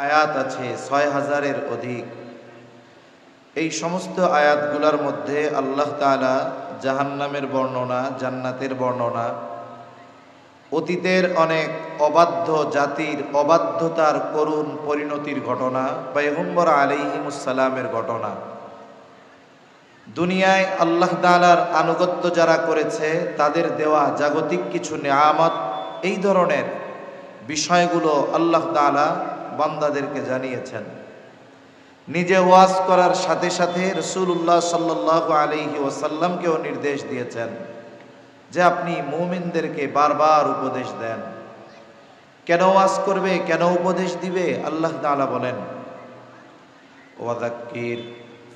আয়াত আছে ৬,০০০-এর অধিক। এই সমস্ত আয়াতগুলোর মধ্যে আল্লাহ তাআলা জাহান্নামের বর্ণনা, জান্নাতের বর্ণনা, অতীতের অনেক অবাধ্য জাতির অবাধ্যতার করুণ পরিণতির ঘটনা, পয়গম্বর আলাইহিমুস সালামের ঘটনা, দুনিয়ায় আল্লাহ তাআলার আনুগত্য যারা করেছে তাদের দেওয়া জাগতিক কিছু নেয়ামত, এই ধরনের বিষয়গুলো আল্লাহ তাআলা বান্দাদেরকে জানিয়েছেন। নিজে ওয়াজ করার সাথে সাথে রাসূলুল্লাহ সাল্লাল্লাহু আলাইহি ওয়াসাল্লামকেও নির্দেশ দিয়েছেন যে আপনি মুমিনদেরকে বারবার উপদেশ দেন। কেন ওয়াজ করবে, কেন উপদেশ দিবে? আল্লাহ তাআলা বলেন, ওয়াযাক্কির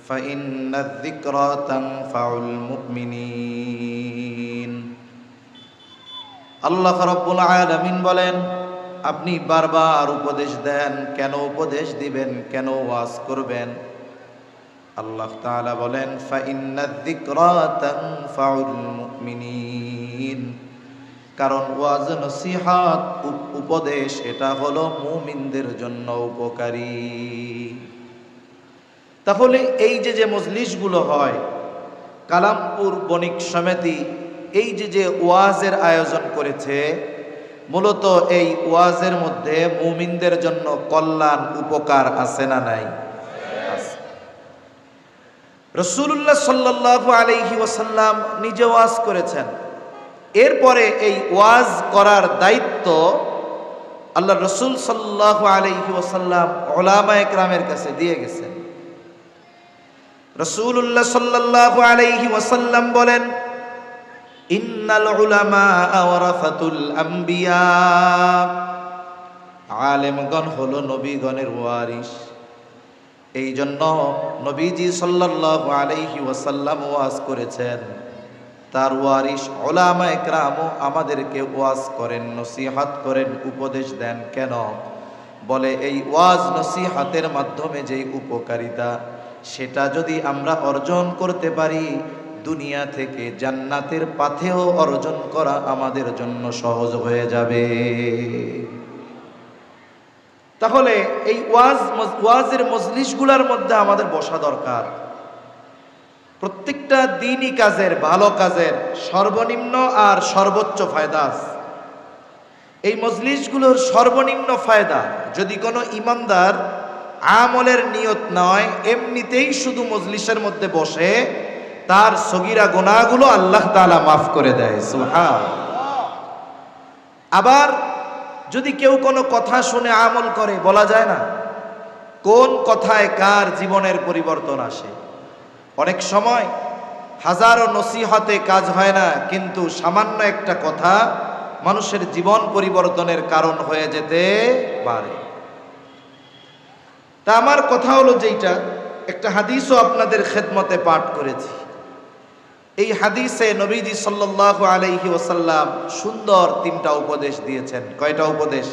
ফাইন্নায যিকরা তানফাউল মুমিনিন। আল্লাহ রাব্বুল আলামিন বলেন, আপনি বারবার উপদেশ দেন। কেন উপদেশ দিবেন, কেন ওয়াজ করবেন? আল্লাহ তাআলা বলেন, ফাইন্নায যিকরা তানফাউল মুমিনিন। কারণ ওয়াজ নসিহত, উপদেশ, এটা হলো মুমিনদের জন্য উপকারী। তাহলে এই যে মজলিসগুলো হয়, কালামপুর বণিক সমিতি এই যে ওয়াজের আয়োজন করেছে, মূলত এই ওয়াজের মধ্যে মুমিনদের জন্য কল্যাণ, উপকার আছে না নাই? রাসূলুল্লাহ সাল্লাল্লাহু আলাইহি ওয়াসাল্লাম নিজে ওয়াজ করেছেন। এরপরে এই ওয়াজ করার দায়িত্ব আল্লাহ রাসূল সাল্লাল্লাহু আলাইহি ওয়াসাল্লাম উলামায়ে কেরামের কাছে দিয়ে গেছেন। রাসূলুল্লাহ সাল্লাল্লাহু আলাইহি ওয়াসাল্লাম বলেন, ইন্নাল উলামা ওয়ারাসাতুল আম্বিয়া। আলেমগণ হলো নবীগণের ওয়ারিস। এই জন্য নবীজি সাল্লাল্লাহু আলাইহি ওয়াসাল্লাম ওয়াজ করেছেন, তার ওয়ারিস উলামায়ে কেরামও আমাদেরকে ওয়াজ করেন, নসিহত করেন, উপদেশ দেন। কেন? বলে এই ওয়াজ নসিহতের মাধ্যমে যেই উপকারিতা, সেটা যদি আমরা অর্জন করতে পারি, দুনিয়া থেকে জান্নাতের পাথেও অর্জন করা আমাদের জন্য সহজ হয়ে যাবে। তাহলে এই ওয়াজের মজলিসগুলোর মধ্যে আমাদের বসা দরকার। প্রত্যেকটা দিনই কাজের, ভালো কাজের সর্বনিম্ন আর সর্বোচ্চ ফায়দা আছে। এই মজলিসগুলোর সর্বনিম্ন ফায়দা, যদি কোনো ইমানদার আমলের নিয়ত নয়, এমনিতেই শুধু মজলিসের মধ্যে বসে, তার সগীরা গুনাহগুলো আল্লাহ তাআলা মাফ করে দেয়। সুবহানাল্লাহ। আবার যদি কেউ কোনো কথা শুনে আমল করে, বলা যায় না কোন কথায় কার জীবনের পরিবর্তন আসে। অনেক সময় হাজারো নসিহতে কাজ হয় না, কিন্তু সামান্য একটা কথা মানুষের জীবন পরিবর্তনের কারণ হয়ে যেতে পারে। তা আমার কথা হলো, যেটা একটা হাদিসও আপনাদের খেদমতে পাঠ করেছি, এই হাদিসে নবীজি সাল্লাল্লাহু আলাইহি ওয়াসাল্লাম সুন্দর তিনটা উপদেশ দিয়েছেন। কয়টা উপদেশ?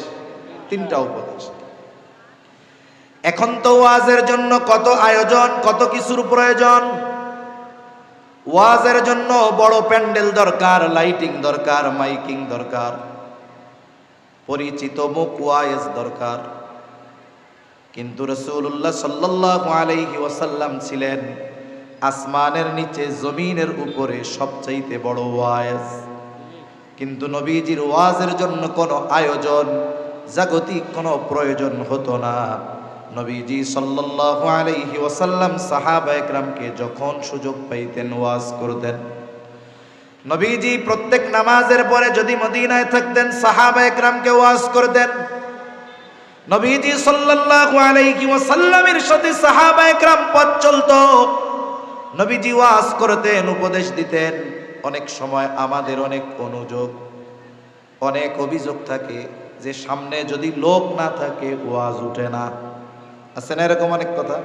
তিনটা উপদেশ। এখন তো ওয়াজের জন্য কত আয়োজন, কত কিছুর প্রয়োজন। ওয়াজের জন্য বড় প্যান্ডেল দরকার, লাইটিং দরকার, মাইকিং দরকার, পরিচিত মুখ ওয়াইজ দরকার। কিন্তু রাসূলুল্লাহ সাল্লাল্লাহু আলাইহি ওয়াসাল্লাম ছিলেন আসমানের নিচে, জমিনের উপরে সবচাইতে বড় ওয়াজ। কিন্তু নবীজির ওয়াজের জন্য কোনো আয়োজন, জাগতিক কোনো প্রয়োজন হতো না। নবীজি সাল্লাল্লাহু আলাইহি ওয়াসাল্লাম সাহাবায়ে কেরামকে যখন সুযোগ পাইতেন ওয়াজ করতেন। নবীজি প্রত্যেক নামাজের পরে যদি মদিনায় থাকতেন, সাহাবায়ে কেরামকে ওয়াজ করতেন। নবীজি সাল্লাল্লাহু আলাইহি ওয়াসাল্লামের সাথে সাহাবায়ে কেরাম পথ চলতো, নবীজি ওয়াজ করতেন, উপদেশ দিতেন। অনেক সময় আমাদের অনেক অনুযোগ, অনেক অভিযোগ থাকে যে সামনে যদি লোক না থাকে ওয়াজ উঠে না। আছে না এরকম অনেক কথা?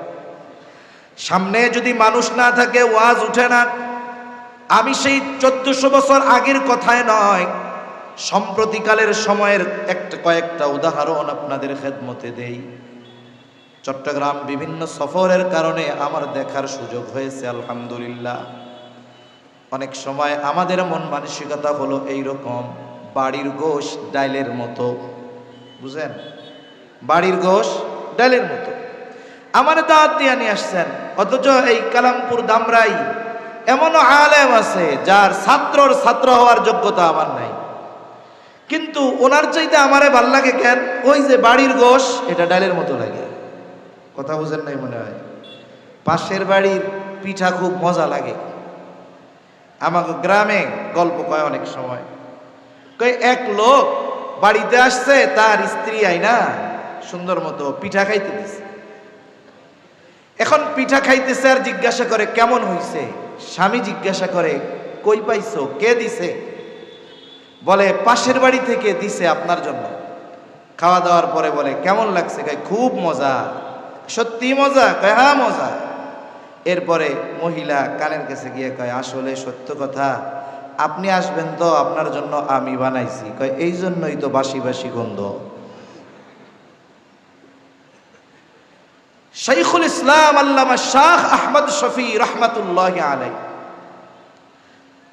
সামনে যদি মানুষ না থাকে ওয়াজ উঠে না। আমি সেই 1400 বছর আগের কথায় নয়, সম্প্রতিকালের সময়ের কয়েকটা উদাহরণ আপনাদের খেদমতে দেই। চট্টগ্রাম বিভিন্ন সফরের কারণে আমার দেখার সুযোগ হয়েছে, আলহামদুলিল্লাহ। অনেক সময় আমাদের মন মানসিকতা হলো এইরকম, বাড়ির গোশ ডাইলের মতো, বুঝেন? বাড়ির গোশ ডালের মতো। আমার দাওয়াত দিয়ে নিয়ে আসছেন, অথচ এই কালামপুর দামরাই এমনও আলেম আছে যার ছাত্রর ছাত্র হওয়ার যোগ্যতা আমার নাই, কিন্তু ওনার চাইতে আমারে ভাল লাগে কেন? ওই যে বাড়ির গোশ, এটা ডালের মতো লাগে। কথা বুঝেন নাই মনে হয়? পাশের বাড়ির পিঠা খুব মজা লাগে। আমাকে গ্রামে গল্প কয় অনেক সময়, কয় এক লোক বাড়িতে আসছে, তার স্ত্রী আইনা সুন্দর মতো পিঠা খাইতে দিছে। এখন পিঠা খাইতেছে আর জিজ্ঞাসা করে কেমন হইছে। স্বামী জিজ্ঞাসা করে কই পাইছো, কে দিছে? বলে পাশের বাড়ি থেকে দিছে আপনার জন্য। খাওয়া দাওয়ার পরে বলে কেমন লাগছে? কয় খুব মজা। সত্যি মজা? কয় হ্যাঁ মজা। এরপরে মহিলা কানের কাছে গিয়ে কয় আসলে সত্য কথা, আপনি আসবেন তো, আপনার জন্য আমি বানাইছি। কয় এই জন্যই তো বাসি বাসি গন্ধ। শাইখুল ইসলাম আল্লামা শাহ আহমদ শফি রহমাতুল্লাহি আলাইহি,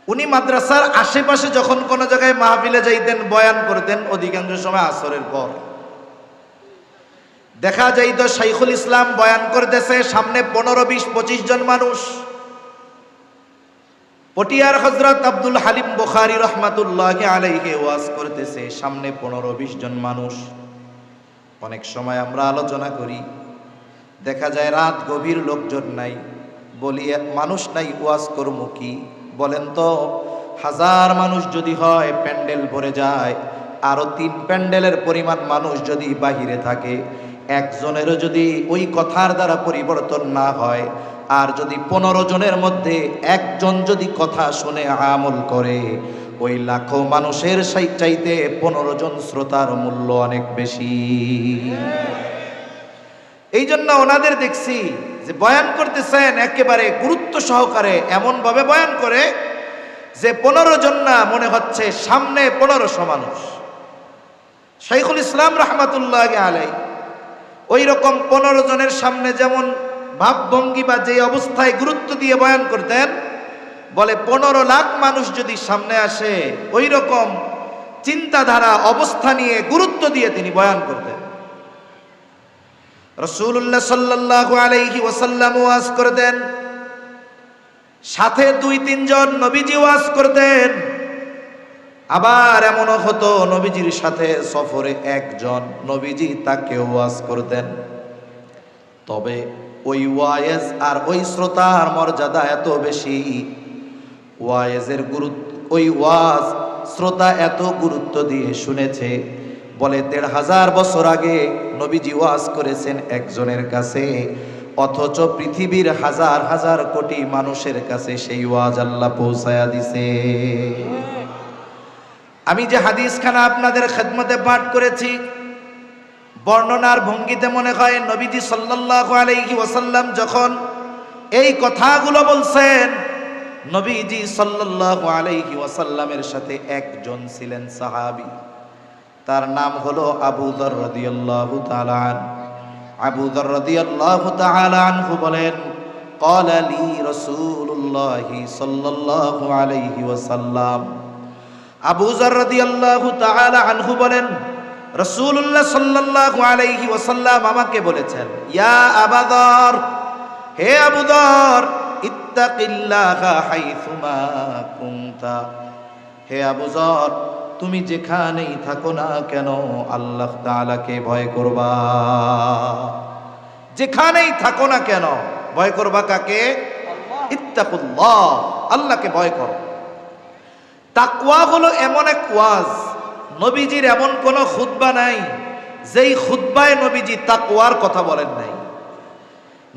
উনি মাদ্রাসার আশেপাশে যখন কোনো জায়গায় মাহফিলে যাইতেন, বয়ান করতেন, অধিকাংশ সময় আসরের পর দেখা যাইত শাইখুল ইসলাম বয়ান করতেছে, সামনে 15, 20, 25 জন মানুষ। পটিয়ার হযরত আব্দুল হালিম বুখারী রহমাতুল্লাহি আলাইহি ওয়াজ করতেছে, সামনে 15, 20 জন মানুষ। অনেক সময় আমরা আলোচনা করি, দেখা যায় রাত গভীর, লোকজন নাই, বলি মানুষ নাই, ওয়াজ করবো কি? বলেন তো, 1000 মানুষ যদি হয় প্যান্ডেল ভরে যায়, আরো 3 প্যান্ডেলের পরিমাণ মানুষ যদি বাহিরে থাকে, একজনেরও যদি ওই কথার দ্বারা পরিবর্তন না হয়, আর যদি 15 জনের মধ্যে একজন যদি কথা শুনে আমল করে, ওই লাখো মানুষের চাইতে 15 জন শ্রোতার মূল্য অনেক বেশি। এই জন্য ওনাদের দেখছি যে বয়ান করতেছেন একেবারে গুরুত্ব সহকারে, এমন ভাবে বয়ান করে যে 15 জন না, মনে হচ্ছে সামনে 1500 মানুষ। শাইখুল ইসলাম রহমাতুল্লাহি আলাইহি ওই রকম 15 জনের সামনে যেমন ভাবভঙ্গি বা যে অবস্থায় গুরুত্ব দিয়ে বয়ান করতেন, বলে 15 লাখ মানুষ যদি সামনে আসে, ওই রকম চিন্তাধারা অবস্থা নিয়ে গুরুত্ব দিয়ে তিনি বয়ান করতেন। রাসূলুল্লাহ সাল্লাল্লাহু আলাইহি ওয়াসাল্লাম ওয়াজ করতেন, সাথে 2-3 জন নবীজি ওয়াজ করতেন। আবার এমনও হতো নবীজির সাথে সফরে একজন, নবীজি তাকে ওয়াজ করতেন। তবে ওই ওয়াইজ আর ওই শ্রোতার মর্যাদা এত বেশি, ওয়াইজের গুরুত্ব, ওই ওয়াজ শ্রোতা এত গুরুত্ব দিয়ে শুনেছে, বলে 1500 বছর আগে নবীজি ওয়াজ করেছেন একজনের কাছে, অথচ পৃথিবীর হাজার হাজার কোটি মানুষের কাছে সেই ওয়াজ আল্লাহ পৌঁছায়া দিছে। আমি যে হাদিসখানা আপনাদের খেদমতে পাঠ করেছি, বর্ণনার ভঙ্গিতে মনে হয় নবীজি সাল্লাল্লাহু আলাইহি ওয়াসাল্লাম যখন এই কথাগুলো বলছেন, নবীজি সাল্লাল্লাহু আলাইহি ওয়াসাল্লামের সাথে একজন ছিলেন সাহাবী, তার নাম হলো আবু যর রাদিয়াল্লাহু তাআলা আনহু। আবু যর রাদিয়াল্লাহু তাআলা আনহু বলেন, ক্বালা লি রাসূলুল্লাহি সাল্লাল্লাহু আলাইহি ওয়াসাল্লাম। আবু যর রাদিয়াল্লাহু তাআলা আনহু বলেন, রাসূলুল্লাহ সাল্লাল্লাহু আলাইহি ওয়াসাল্লাম আমাকে বলেছেন, ইয়া আবু যর, হে আবু যর, ইত্তাকিল্লাহা হাইসুমা কুনতা, হে আবু যর, তুমি যেখানেই থাকো না কেন আল্লাহ তাআলাকে ভয় করবা। যেখানেই থাকো না কেন ভয় করবা কাকে? ইত্তাকুল্লাহ, আল্লাহকে ভয় করো। তাকওয়া হলো এমন এক ওয়াজ, নবীজির এমন কোন খুতবা নাই যেই খুতবায় নবীজি তাকওয়ার কথা বলেন নাই।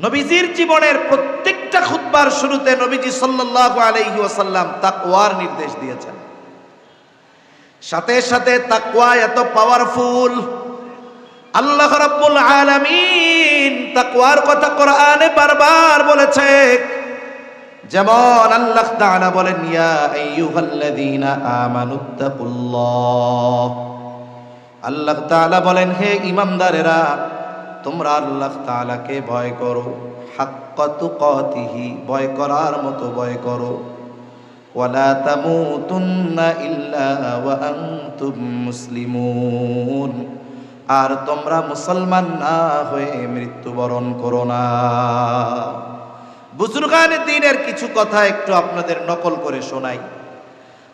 নবীজির জীবনের প্রত্যেকটা খুতবার শুরুতে নবীজি সাল্লাল্লাহু আলাইহি ওয়াসাল্লাম তাকওয়ার নির্দেশ দিয়েছেন। সাথে সাথে তাকওয়া এত পাওয়ারফুল, আল্লাহ রাব্বুল আলামিন তাকওয়ার কথা কোরআনে বারবার বলেছে। যেমন আল্লাহ তাআলা বলেন, ইয়া আইয়ুহাল্লাযীনা আমানুত্তাকুল্লাহ, আল্লাহ তাআলা বলেন, হে ঈমানদারেরা, তোমরা আল্লাহ তাআলাকে ভয় করো, হাক্কা তুকাতিহি, ভয় করার মতো ভয় করো, ওয়ালা তামুতুন্না ইল্লা ওয়া আনতুম মুসলিমুন, আর তোমরা মুসলমান না হয়ে মৃত্যুবরণ করো না। বুজুর্গানে দ্বীনের কিছু কথা একটু আপনাদের নকল করে শোনাই।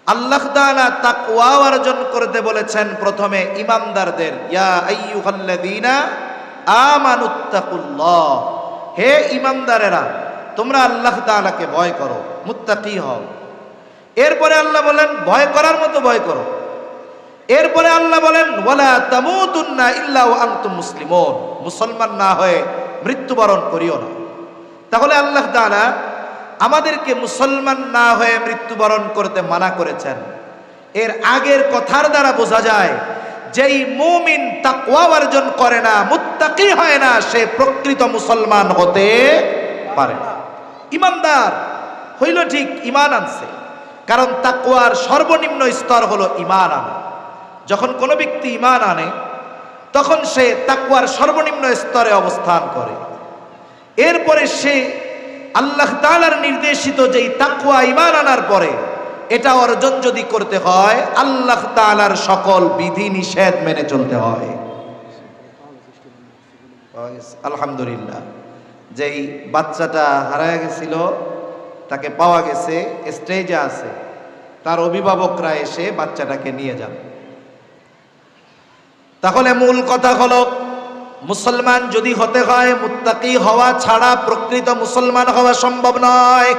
আল্লাহ তাআলা তাকওয়া অর্জন করতে বলেছেন প্রথমে ঈমানদারদের, ইয়া আইয়ুহাল্লাযীনা আমানুত্তাকুল্লাহ, হে ঈমানদারেরা তোমরা আল্লাহ তাআলাকে ভয় করো, মুত্তাকি হও। এরপরে আল্লাহ বলেন ভয় করার মতো ভয় করো। এরপরে আল্লাহ বলেন ওয়ালা তামুতুন্না ইল্লা ওয়া আনতুম মুসলিমুন, মুসলমান না হয়ে মৃত্যুবরণ করিও না। তাহলে আল্লাহ তাআলা আমাদেরকে মুসলমান না হয়ে মৃত্যুবরণ করতে মানা করেছেন। এর আগের কথার দ্বারা বোঝা যায় যেই মুমিন তাকওয়া অর্জন করে না, মুত্তাকি হয় না, সে প্রকৃত মুসলমান হতে পারে না। ঈমানদার হইল ঠিক, ঈমান আনছে, কারণ তাকওয়ার সর্বনিম্ন স্তর হলো ঈমান আনা। যখন কোনো ব্যক্তি ঈমান আনে তখন সে তাকওয়ার সর্বনিম্ন স্তরে অবস্থান করে। এরপরে সে আল্লাহ তাআলার নির্দেশিত যেই তাকওয়া ঈমান আনার পরে এটা অর্জন যদি করতে হয়, আল্লাহ তাআলার সকল বিধি নিষেধ মেনে চলতে হয়। আলহামদুলিল্লাহ, যেই বাচ্চাটা হারায় গেছিল তাকে পাওয়া গেছে, স্টেজে আছে, তার অভিভাবকরা এসে বাচ্চাটাকে নিয়ে যান। তাহলে মূল কথা হলো মুসলমান যদি হতে হয় মুত্তাকি হওয়া ছাড়া প্রকৃত মুসলমান হওয়া সম্ভব নয়।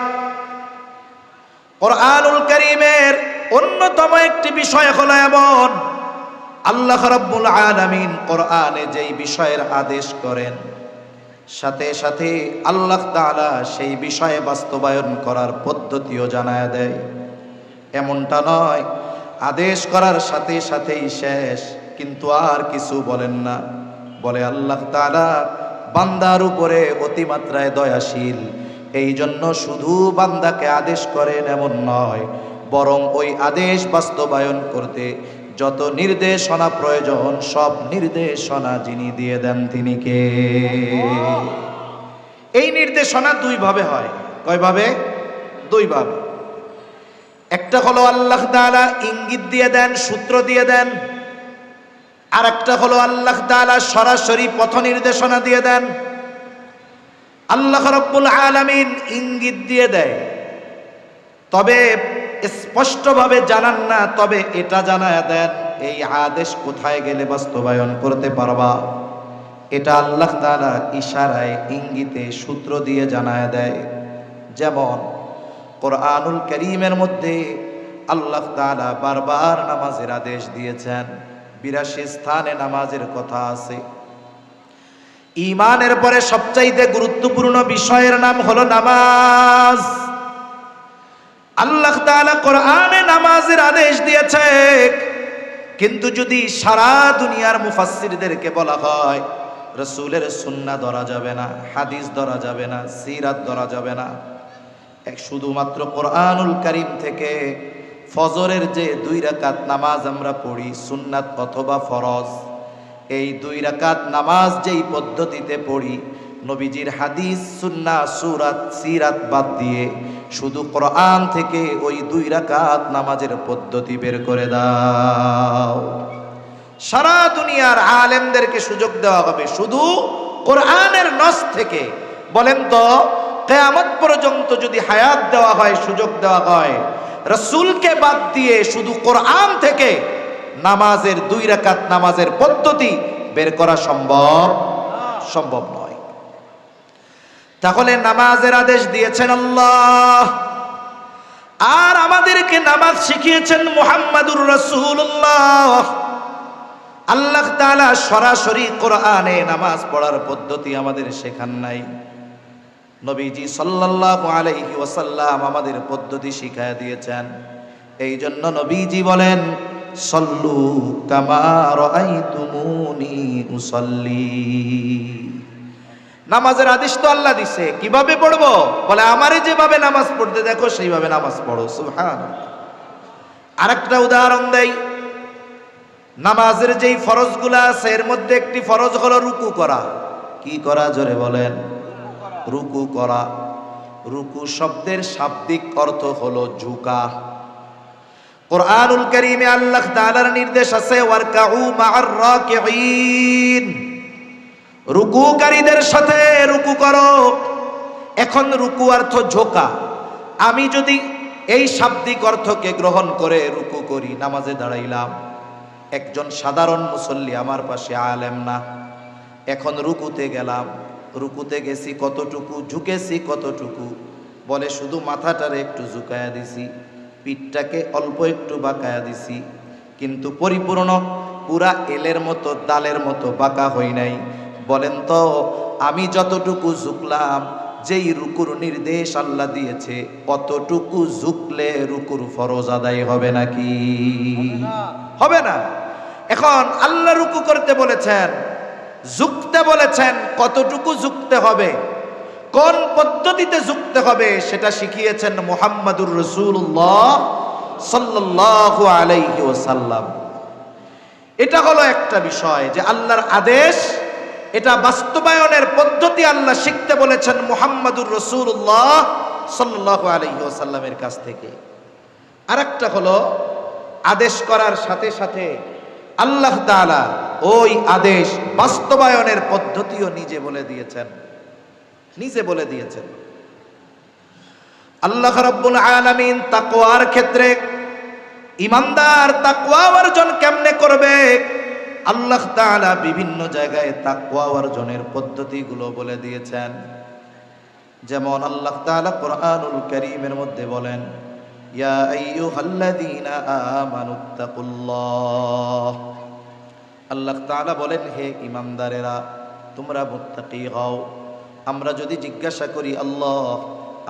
কোরআনুল কারীমের অন্যতম একটি বিষয় হলো এমন, আল্লাহ রাব্বুল আলামিন কোরআনে যেই বিষয়ের আদেশ করেন সাথে সাথে আল্লাহ তাআলা সেই বিষয়ে বাস্তবায়ন করার পদ্ধতিও জানায় দেয়। এমনটা নয় আদেশ করার সাথে সাথেই শেষ, কিন্তু আর কিছু বলেন না। বলে আল্লাহ তাআলা বান্দার উপরে অতিমাত্রায় দয়াশীল, এই জন্য শুধু বান্দাকে আদেশ করেন এমন নয়, বরং ওই আদেশ বাস্তবায়ন করতে যত নির্দেশনা প্রয়োজন সব নির্দেশনা যিনি দিয়ে দেন তিনি কে? এই নির্দেশনা দুই ভাবে হয়। কয়ভাবে? দুই ভাবে। একটা হলো আল্লাহ তাআলা ইঙ্গিত দিয়ে দেন, সূত্র দিয়ে দেন। আর একটা হলো আল্লাহ তাআলা সরাসরি পথ নির্দেশনা দিয়ে দেন। আল্লাহ রাব্বুল আলামিন ইঙ্গিত দিয়ে দেয়, তবে স্পষ্টভাবে জানান না, তবে এটা জানায় দেন এই আদেশ কোথায় গেলে বাস্তবায়ন করতে পারবা। এটা আল্লাহ তাআলা ইশারায়, ইঙ্গিতে, সূত্র দিয়ে জানায় দেয়। যেমন কোরআনুল কারীমের মধ্যে আল্লাহ তাআলা বারবার নামাজের আদেশ দিয়েছেন। ৮২ স্থানে নামাজের কথা আছে। ঈমানের পরে সবচাইতে গুরুত্বপূর্ণ বিষয়ের নাম হলো নামাজ। আল্লাহ তাআলা কোরআনে নামাজের আদেশ দিয়েছে, কিন্তু যদি সারা দুনিয়ার মুফাসসিরদেরকে বলা হয় রাসূলের সুন্নাহ ধরা যাবে না, হাদিস ধরা যাবে না, সিরাত ধরা যাবে না, শুধুমাত্র কোরআনুল কারীম থেকে ফজরের যে 2 রাকাত নামাজ আমরা পড়ি সুন্নাত অথবা ফরজ, এই 2 রাকাত নামাজ যেই পদ্ধতিতে পড়ি, নবীজির হাদিস, সুন্নাহ, সূরাত, সিরাত বাদ দিয়ে শুধু কোরআন থেকে ওই 2 রাকাত নামাজের পদ্ধতি বের করে দাও। সারা দুনিয়ার আলেমদেরকে সুযোগ দেওয়া হবে শুধু কোরআনের নস থেকে। বলেন তো, কিয়ামত পর্যন্ত যদি হায়াত দেওয়া হয়, সুযোগ দেওয়া হয়, রাসূলকে বাদ দিয়ে শুধু কোরআন থেকে নামাজের 2 রাকাত নামাজের পদ্ধতি বের করা সম্ভব নয়। তাহলে নামাজের আদেশ দিয়েছেন আল্লাহ, আর আমাদেরকে নামাজ শিখিয়েছেন মুহাম্মাদুর রাসূলুল্লাহ। আল্লাহ তাআলা সরাসরি কোরআনে নামাজ পড়ার পদ্ধতি আমাদের শেখান নাই, নবীজি সাল্লাল্লাহু আলাইহি ওয়াসাল্লাম আমাদের পদ্ধতি শিখায় দিয়েছেন। এই জন্য নবীজি বলেন সল্লু কামা রাআইতুমুনি উসাল্লি। নামাজের আদেশ তো আল্লাহ দিছে, কিভাবে পড়বো? বলে আমারে যেভাবে নামাজ পড়তে দেখো সেইভাবে নামাজ পড়ো। সুবহানাল্লাহ। আরেকটা উদাহরণ দেই, নামাজের যেই ফরজগুলো আছে এর মধ্যে একটি ফরজ হলো রুকু করা। কি করা? জোরে বলেন। রুকু করা। রুকু শব্দের শাব্দিক অর্থ হলো ঝুঁকা। কোরআনুল কারীমে আল্লাহ তাআলার নির্দেশ আছে ওয়ারকাউ মা'আর রাকিঈন, রুকুকারীদের সাথে রুকু করো। এখন রুকু অর্থ ঝোঁকা। আমি যদি এই শাব্দিক অর্থকে গ্রহণ করে রুকু করি, নামাজে দাঁড়াইলাম, একজন সাধারণ মুসল্লি আমার পাশে আলেম না, এখন রুকুতে গেলাম, রুকুতে গেছি কতটুকু, ঝুঁকেছি কতটুকু, বলে শুধু মাথাটারে একটু ঝুঁকায়া দিছি, পিঠটাকে অল্প একটু বাঁকায়া দিছি, কিন্তু পরিপূর্ণ পুরা এলের মতো ডালের মতো বাঁকা হই নাই। বলেন তো আমি যতটুকু ঝুঁকলাম, যেই রুকুর নির্দেশ আল্লাহ দিয়েছে, অতটুকু ঝুঁকলে রুকুর ফরজ আদায় হবে নাকি? হবে না। এখন আল্লাহ রুকু করতে বলেছেন, ঝুঁকতে বলেছেন, কতটুকু ঝুঁকতে হবে, কোন পদ্ধতিতে ঝুঁকতে হবে সেটা শিখিয়েছেন মুহাম্মাদুর রাসূলুল্লাহ সাল্লাল্লাহু আলাইহি ওয়াসাল্লাম। এটা হলো একটা বিষয় যে আল্লাহর আদেশ, এটা বাস্তবায়নের পদ্ধতি আল্লাহ শিখতে বলেছেন মুহাম্মাদুর রাসূলুল্লাহ সাল্লাল্লাহু আলাইহি ওয়াসাল্লামের কাছ থেকে। আরেকটা হলো আদেশ করার সাথে সাথে আল্লাহ তাআলা ওই আদেশ বাস্তবায়নের পদ্ধতিও নিজে বলে দিয়েছেন, নিজে বলে দিয়েছেন। আল্লাহ রাব্বুল আলামিন তাকওয়ার ক্ষেত্রে ঈমানদার তাকওয়া অর্জন কেমনে করবে, আল্লাহ তাআলা বিভিন্ন জায়গায় তাকওয়া অর্জনের পদ্ধতিগুলো বলে দিয়েছেন। যেমন আল্লাহ তাআলা কোরআনুল কারীমের মধ্যে বলেন, ইয়া আইয়ুহাল্লাযীনা আমানুত্তাকুল্লাহ। আল্লাহ তাআলা বলেন, হে ঈমানদারেরা তোমরা মুত্তাকি হও। আমরা যদি জিজ্ঞাসা করি আল্লাহ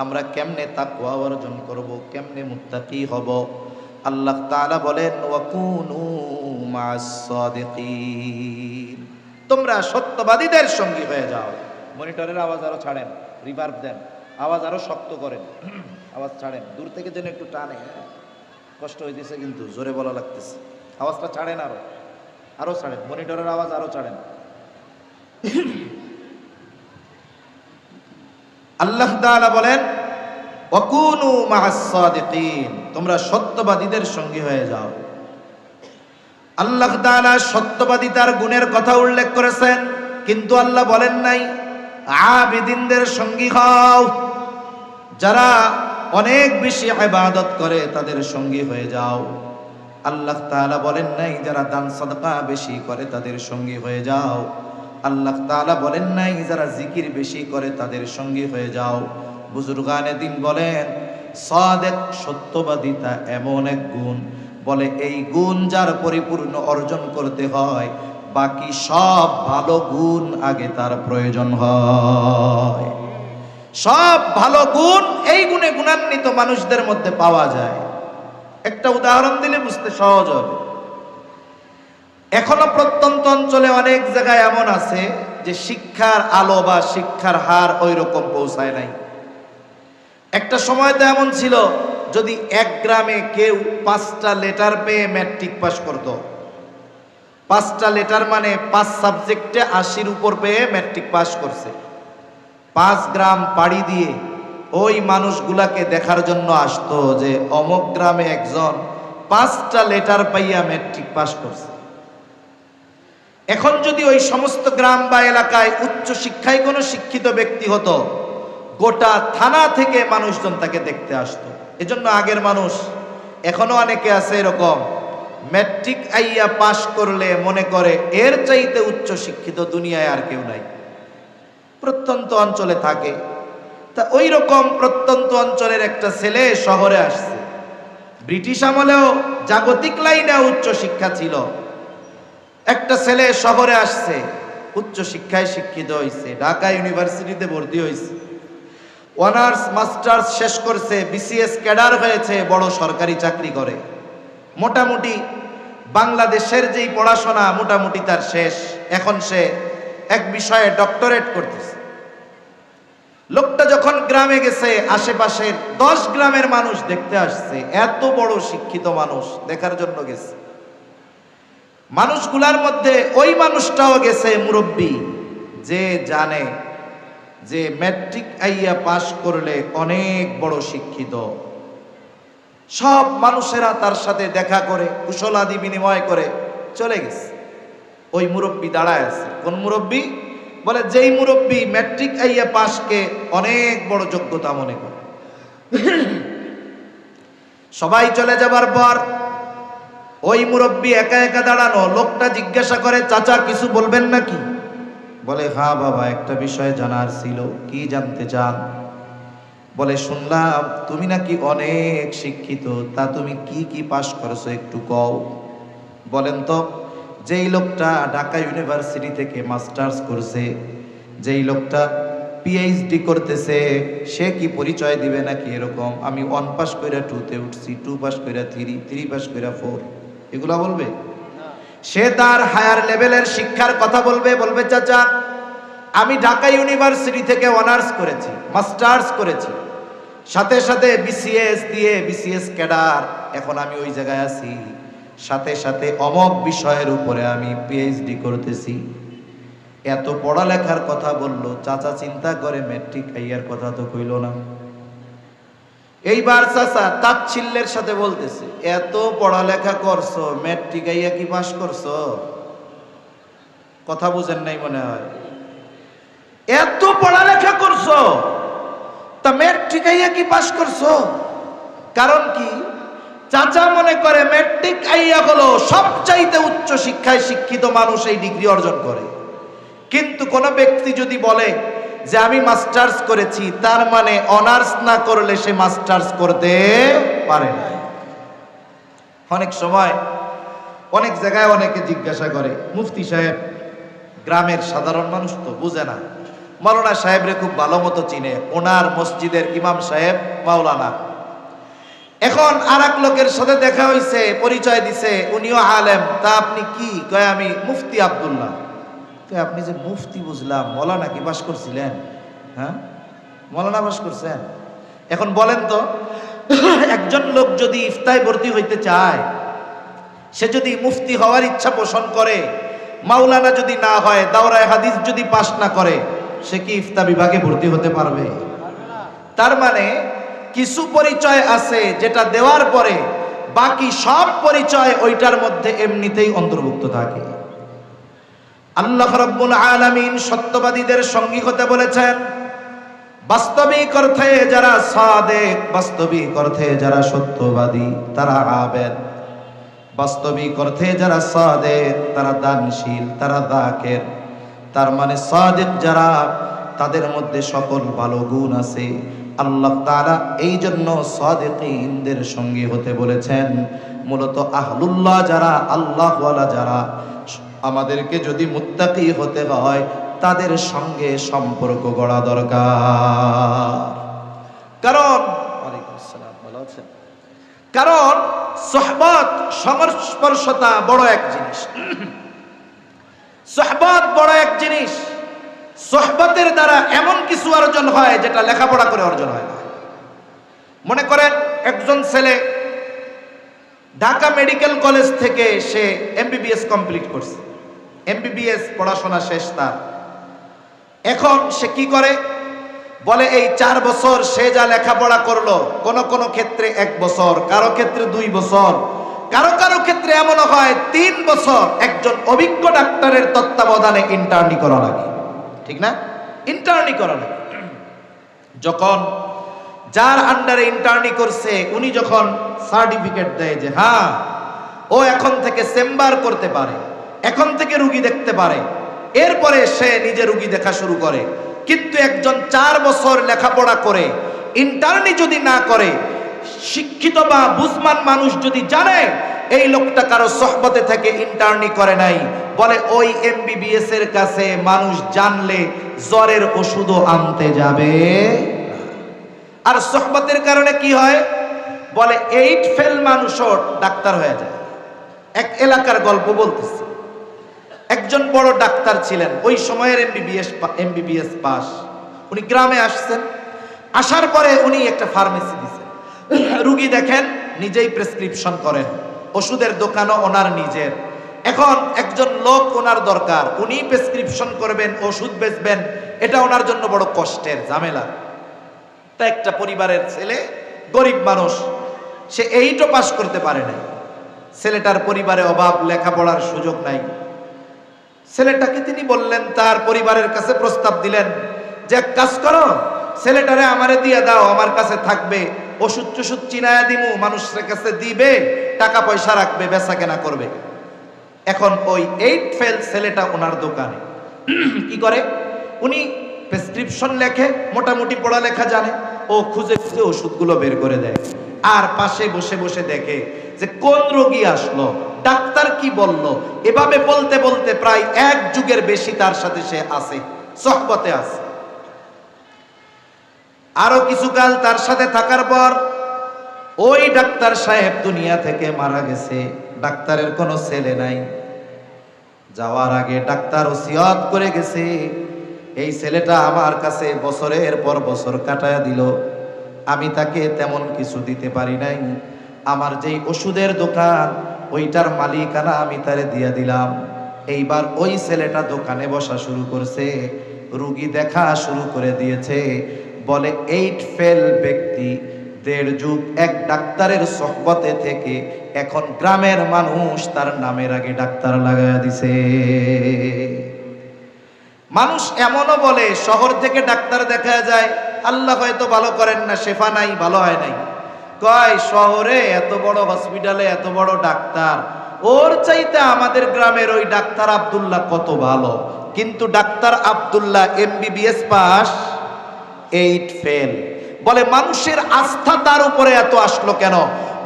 আমরা কেমনে তাকওয়া অর্জন করব, কেমনে মুত্তাকি হব, আল্লাহ তাআলা বলেন ওয়াকুনু মা'আস সাদিকিন, তোমরা সত্যবাদীদের সঙ্গী হয়ে যাও। মনিটরের আওয়াজ আরো ছাড়েন, রিভার্ব দেন, আওয়াজ আরো শক্ত করেন, আওয়াজ ছাড়েন, দূর থেকে যেন একটু টানে, কষ্ট হইতেছে কিন্তু জোরে বলা লাগতেছে, আওয়াজটা ছাড়েন, আরো আরো ছাড়েন, মনিটরের আওয়াজ আরো ছাড়েন। আল্লাহ তাআলা বলেন ওয়াকুনু মা'আস সাদিকিন, তোমরা সত্যবাদীদের সঙ্গী হয়ে যাও। আল্লাহ তাআলা সত্যবাদিতার গুণের কথা উল্লেখ করেছেন, কিন্তু আল্লাহ বলেন নাই আবিদিনদের সঙ্গী হও, যারা অনেক বেশি ইবাদত করে তাদের সঙ্গী হয়ে যাও। আল্লাহ তাআলা বলেন নাই যারা দান সাদকা বেশি করে তাদের সঙ্গী হয়ে যাও। আল্লাহ তাআলা বলেন নাই যারা জিকির বেশি করে তাদের সঙ্গী হয়ে যাও। বুজুর্গানে দিন বলেন সাদেক, সত্যবাদিতা এমন এক গুণ, বলে এই গুণ যার পরিপূর্ণ অর্জন করতে হয়, বাকি সব ভালো গুণ আগে তার প্রয়োজন হয়। সব ভালো গুণ এই গুণে গুণান্বিত মানুষদের মধ্যে পাওয়া যায়। একটা উদাহরণ দিলে বুঝতে সহজ হবে। এখনো প্রত্যন্ত অঞ্চলে অনেক জায়গায় এমন আছে যে শিক্ষার আলো বা শিক্ষার হার ওই রকম পৌঁছায় নাই। একটা সময় তো এমন ছিল, যদি এক গ্রামে কেউ 5টা লেটার পেয়ে ম্যাট্রিক পাস করত, 5টা লেটার মানে 5 সাবজেক্টে 80-র উপর পেয়ে ম্যাট্রিক পাস করছে, 5 গ্রাম পাড়ি দিয়ে ওই মানুষগুলাকে দেখার জন্য আসতো যে অমুক গ্রামে একজন 5টা লেটার পাইয়া ম্যাট্রিক পাস করছে। এখন যদি ওই সমস্ত গ্রাম বা এলাকায় উচ্চ শিক্ষায় কোনো শিক্ষিত ব্যক্তি হতো, গোটা থানা থেকে মানুষজন তাকে দেখতে আসতো। এজন্য আগের মানুষ, এখনো অনেকে আছে এরকম, ম্যাট্রিক আইয়া পাশ করলে মনে করে এর চাইতে উচ্চ শিক্ষিত দুনিয়ায় আর কেউ নাই। প্রত্যন্ত অঞ্চলে থাকে। তা ওই রকম প্রত্যন্ত অঞ্চলের একটা ছেলে শহরে আসছে। ব্রিটিশ আমলেও জাগতিক লাইনে উচ্চ শিক্ষা ছিল। একটা ছেলে শহরে আসছে, উচ্চ শিক্ষায় শিক্ষিত হয়েছে, ঢাকা ইউনিভার্সিটিতে ভর্তি হয়েছে, অনার্স মাস্টার্স শেষ করছে, বিসিএস ক্যাডার হয়েছে, বড় সরকারি চাকরি করে। মোটামুটি বাংলাদেশের যেই পড়াশোনা মোটামুটি তার শেষ। এখন সে এক বিষয়ে ডক্টরেট করতেছে। লোকটা যখন গ্রামে গেছে, আশেপাশের 10 গ্রামের মানুষ দেখতে আসছে, এত বড় শিক্ষিত মানুষ দেখার জন্য গেছে। মানুষগুলার মধ্যে ওই মানুষটাও গেছে মুরব্বী, যে জানে যে ম্যাট্রিক আইয়া পাশ করলে অনেক বড় শিক্ষিত। সব মানুষেরা তার সাথে দেখা করে কুশলাদি বিনিময় করে চলে গেছে। ওই মুরব্বী দাঁড়ায় আছে। কোন মুরব্বী? বলে যেই মুরব্বী ম্যাট্রিক আইয়া পাশকে অনেক বড় যোগ্যতা মনে করে। সবাই চলে যাবার পর ওই মুরব্বী একা একা দাঁড়ানো। লোকটা জিজ্ঞাসা করে, চাচা কিছু বলবেন নাকি? বলে হ্যাঁ বাবা, একটা বিষয় জানার ছিল। কি জানতে চান? বলে শুনলাম তুমি নাকি অনেক শিক্ষিত, তা তুমি কি কি পাশ করেছো একটু কও। বলেন তো। যেই লোকটা ঢাকা ইউনিভার্সিটি থেকে মাস্টার্স করছে, যেই লোকটা পিএইচডি করতেছে, সে কি পরিচয় দিবে নাকি এরকম আমি 1 পাস কইরা 2-তে উঠছি, 2 পাস কইরা 3, 3 পাস কইরা 4, এগুলা বলবে? সে তার হায়ার লেভেলের শিক্ষার কথা বলবে। বলবে চাচা আমি ঢাকা ইউনিভার্সিটি থেকে অনার্স করেছি, মাস্টার্স করেছি, সাথে সাথে বিসিএস দিয়ে বিসিএস ক্যাডার, এখন আমি ওই জায়গায় আছি, সাথে সাথে অমক বিষয়ের উপরে আমি পিএইচডি করতেছি। এত পড়ালেখার কথা বললো, চাচা চিন্তা করে ম্যাট্রিক আইয়ার কথা তো কইল না। এইবার চাচা তাচ্ছিল্যের সাথে বলতেছে, এত পড়ালেখা করছো, ম্যাট্রিক আইয়া কি পাস করছো? কথা বুঝেন নাই মনে হয়। এত পড়ালেখা করছো, তা ম্যাট্রিক আইয়া কি পাস করছো? কারণ কি? চাচা মনে করে ম্যাট্রিক আইয়া হলো সবচাইতে উচ্চ শিক্ষায় শিক্ষিত মানুষ এই ডিগ্রি অর্জন করে। কিন্তু কোন ব্যক্তি যদি বলে যে আমি মাস্টার্স করেছি, তার মানে অনার্স না করলে সে মাস্টার্স করতে পারে না। অনেক সময় অনেক জায়গায় অনেকে জিজ্ঞাসা করে, মুফতি সাহেব, গ্রামের সাধারণ মানুষ তো বুঝে না, মাওলানা সাহেবরে খুব ভালো মতো চিনে, ওনার মসজিদের ইমাম সাহেব মাওলানা। এখন আর এক লোকের সাথে দেখা হয়েছে, পরিচয় দিছে, উনিও আলেম। তা আপনি কি? কয় আমি মুফতি আব্দুল্লাহ। আপনি যে মুফতি বুঝলাম, মৌলানা কি পাস করছিলেন? হ্যাঁ, মৌলানা পাস করছেন। এখন বলেন তো, একজন লোক যদি ইফতায় ভর্তি হইতে চায়, সে যদি মুফতি হওয়ার ইচ্ছা পোষণ করে, মাওলানা যদি না হয়, দাওরায়ে হাদিস যদি পাস না করে, সে কি ইফতা বিভাগে ভর্তি হতে পারবে? তার মানে কিছু পরিচয় আছে যেটা দেওয়ার পরে বাকি সব পরিচয় ওইটার মধ্যে এমনিতেই অন্তর্ভুক্ত থাকে। আল্লাহ রাব্বুল আলামিন সত্যবাদীদের সঙ্গী হতে বলেছেন। বাস্তবিক অর্থে যারা সাদেক, বাস্তবিক অর্থে যারা সত্যবাদী, তারা আবেদ। বাস্তবিক অর্থে যারা সাদেক, তারা দানশীল, তারা যাকির। তার মানে সাদেক যারা, তাদের মধ্যে সকল ভালো গুণ আছে। আল্লাহ তাআলা এই জন্য সাদিকিনদের সঙ্গী হতে বলেছেন। মূলত আহলুল্লাহ যারা, আল্লাহওয়ালা যারা, আমাদেরকে যদি মুত্তাকি হতে হয়, তাদের সঙ্গে সম্পর্ক গড়া দরকার। কারণ কারণ সোহবত, সংস্পর্শতা বড় এক জিনিস। সোহবত বড় এক জিনিস। সোহবতের দ্বারা এমন কিছু অর্জন হয় যেটা লেখাপড়া করে অর্জন হয় না। মনে করেন একজন ছেলে ঢাকা মেডিকেল কলেজ থেকে সে এমবিবিএস কমপ্লিট করছে, এমবিবিএস পড়াশোনা শেষ তার। এখন সে কি করে? বলে এই 4 বছর সে যা লেখাপড়া করলো, কোন কোন ক্ষেত্রে 1 বছর, কারো ক্ষেত্রে 2 বছর, কারো কারো ক্ষেত্রে এমনও হয় 3 বছর একজন অভিজ্ঞ ডাক্তারের তত্ত্বাবধানে ইন্টার্নি করা লাগে। ঠিক না? ইন্টার্নি করা লাগে। যখন যার আন্ডারে ইন্টার্নি করছে, উনি যখন সার্টিফিকেট দেয় যে হ্যাঁ ও এখন থেকে চেম্বার করতে পারে, এখন থেকে রুগী দেখতে পারে, এরপরে সে নিজে রুগী দেখা শুরু করে। কিন্তু একজন 4 বছর লেখাপড়া করে ইন্টার্নি যদি না করে, শিক্ষিত বা বুঝমান মানুষ যদি জানে এই লোকটা কারো সোহবতে থেকে ইন্টার্নি করে নাই, বলে ওই এমবিবিএস এর কাছে মানুষ জানলে জ্বরের ওষুধও আনতে যাবে। আর সোহবতের কারণে কি হয়? বলে 8 ফেল মানুষও ডাক্তার হয়ে যায়। এক এলাকার গল্প বলতেছে। একজন বড় ডাক্তার ছিলেন, ওই সময়ের এমবিবিএস পাস। উনি গ্রামে আসছেন, আসার পরে উনি একটা ফার্মেসি দিয়েছেন, রুগী দেখেন, নিজেই প্রেসক্রিপশন করেন, ওষুধের দোকানও ওনার নিজের। এখন একজন লোক ওনার দরকার, উনি প্রেসক্রিপশন করবেন, ওষুধ বেচবেন, এটা ওনার জন্য বড় কষ্টের ঝামেলা। তা একটা পরিবারের ছেলে, গরিব মানুষ, সে 8ও পাস করতে পারে নাই। ছেলেটার পরিবারে অভাব, লেখাপড়ার সুযোগ নাই। ছেলেটাকে তিনি বললেন, তার পরিবারের কাছে প্রস্তাব দিলেন যে এক কাজ করো, ছেলেটারে আমারে দিয়ে দাও, আমার কাছে থাকবে, ওষুধ টষুধ চিনায়া দিমু, মানুষের কাছে দিবে, টাকা পয়সা রাখবে, বেচা কেনা করবে। এখন ওই 8 ফেল ছেলেটা ওনার দোকানে কি করে, উনি প্রেসক্রিপশন লেখে, মোটামুটি পড়ালেখা জানে, ও খুঁজে খুঁজে ওষুধগুলো বের করে দেয়, আর পাশে বসে বসে দেখে যে কোন রোগী আসলো, ডাক্তার কি বলল। এভাবে বলতে বলতে প্রায় 1 যুগের বেশি তার সাথে সে আছে, সহবতে আছে। আরো কিছুকাল তার সাথে থাকার পর ওই ডাক্তার সাহেব দুনিয়া থেকে মারা গেছে। ডাক্তারের কোনো ছেলে নাই। যাওয়ার আগে ডাক্তার ওসিয়ত করে গেছে, এই ছেলেটা আমার কাছে বছরের পর বছর কাটায়া দিল, আমি তাকে তেমন কিছু দিতে পারি নাই। আমার যেই ওষুধের দোকান, ওইটার মালিকানা আমি তারে দিয়া দিলাম। এইবার ওই ছেলেটা দোকানে বসা শুরু করছে, রুগী দেখা শুরু করে দিয়েছে। বলে 8 ফেল ব্যক্তি 1.5 যুগ এক ডাক্তারের সোহবতে থেকে এখন গ্রামের মানুষ তার নামের আগে ডাক্তার লাগায়া দিছে। মানুষ এমনও বলে, শহর থেকে ডাক্তার দেখা যায়, আল্লাহ হয়তো ভালো করেন না, শেফা নাই, ভালো হয় নাই। কয় শহরে এত বড় হসপিটালে এত বড় ডাক্তার, ওর চাইতে আমাদের গ্রামের ওই ডাক্তার আব্দুল্লাহ কত ভালো। কিন্তু doctor Abdullah MBBS pass, 8 fail. বলে মানুষের আস্থা তার উপরে এত আসলো কেন?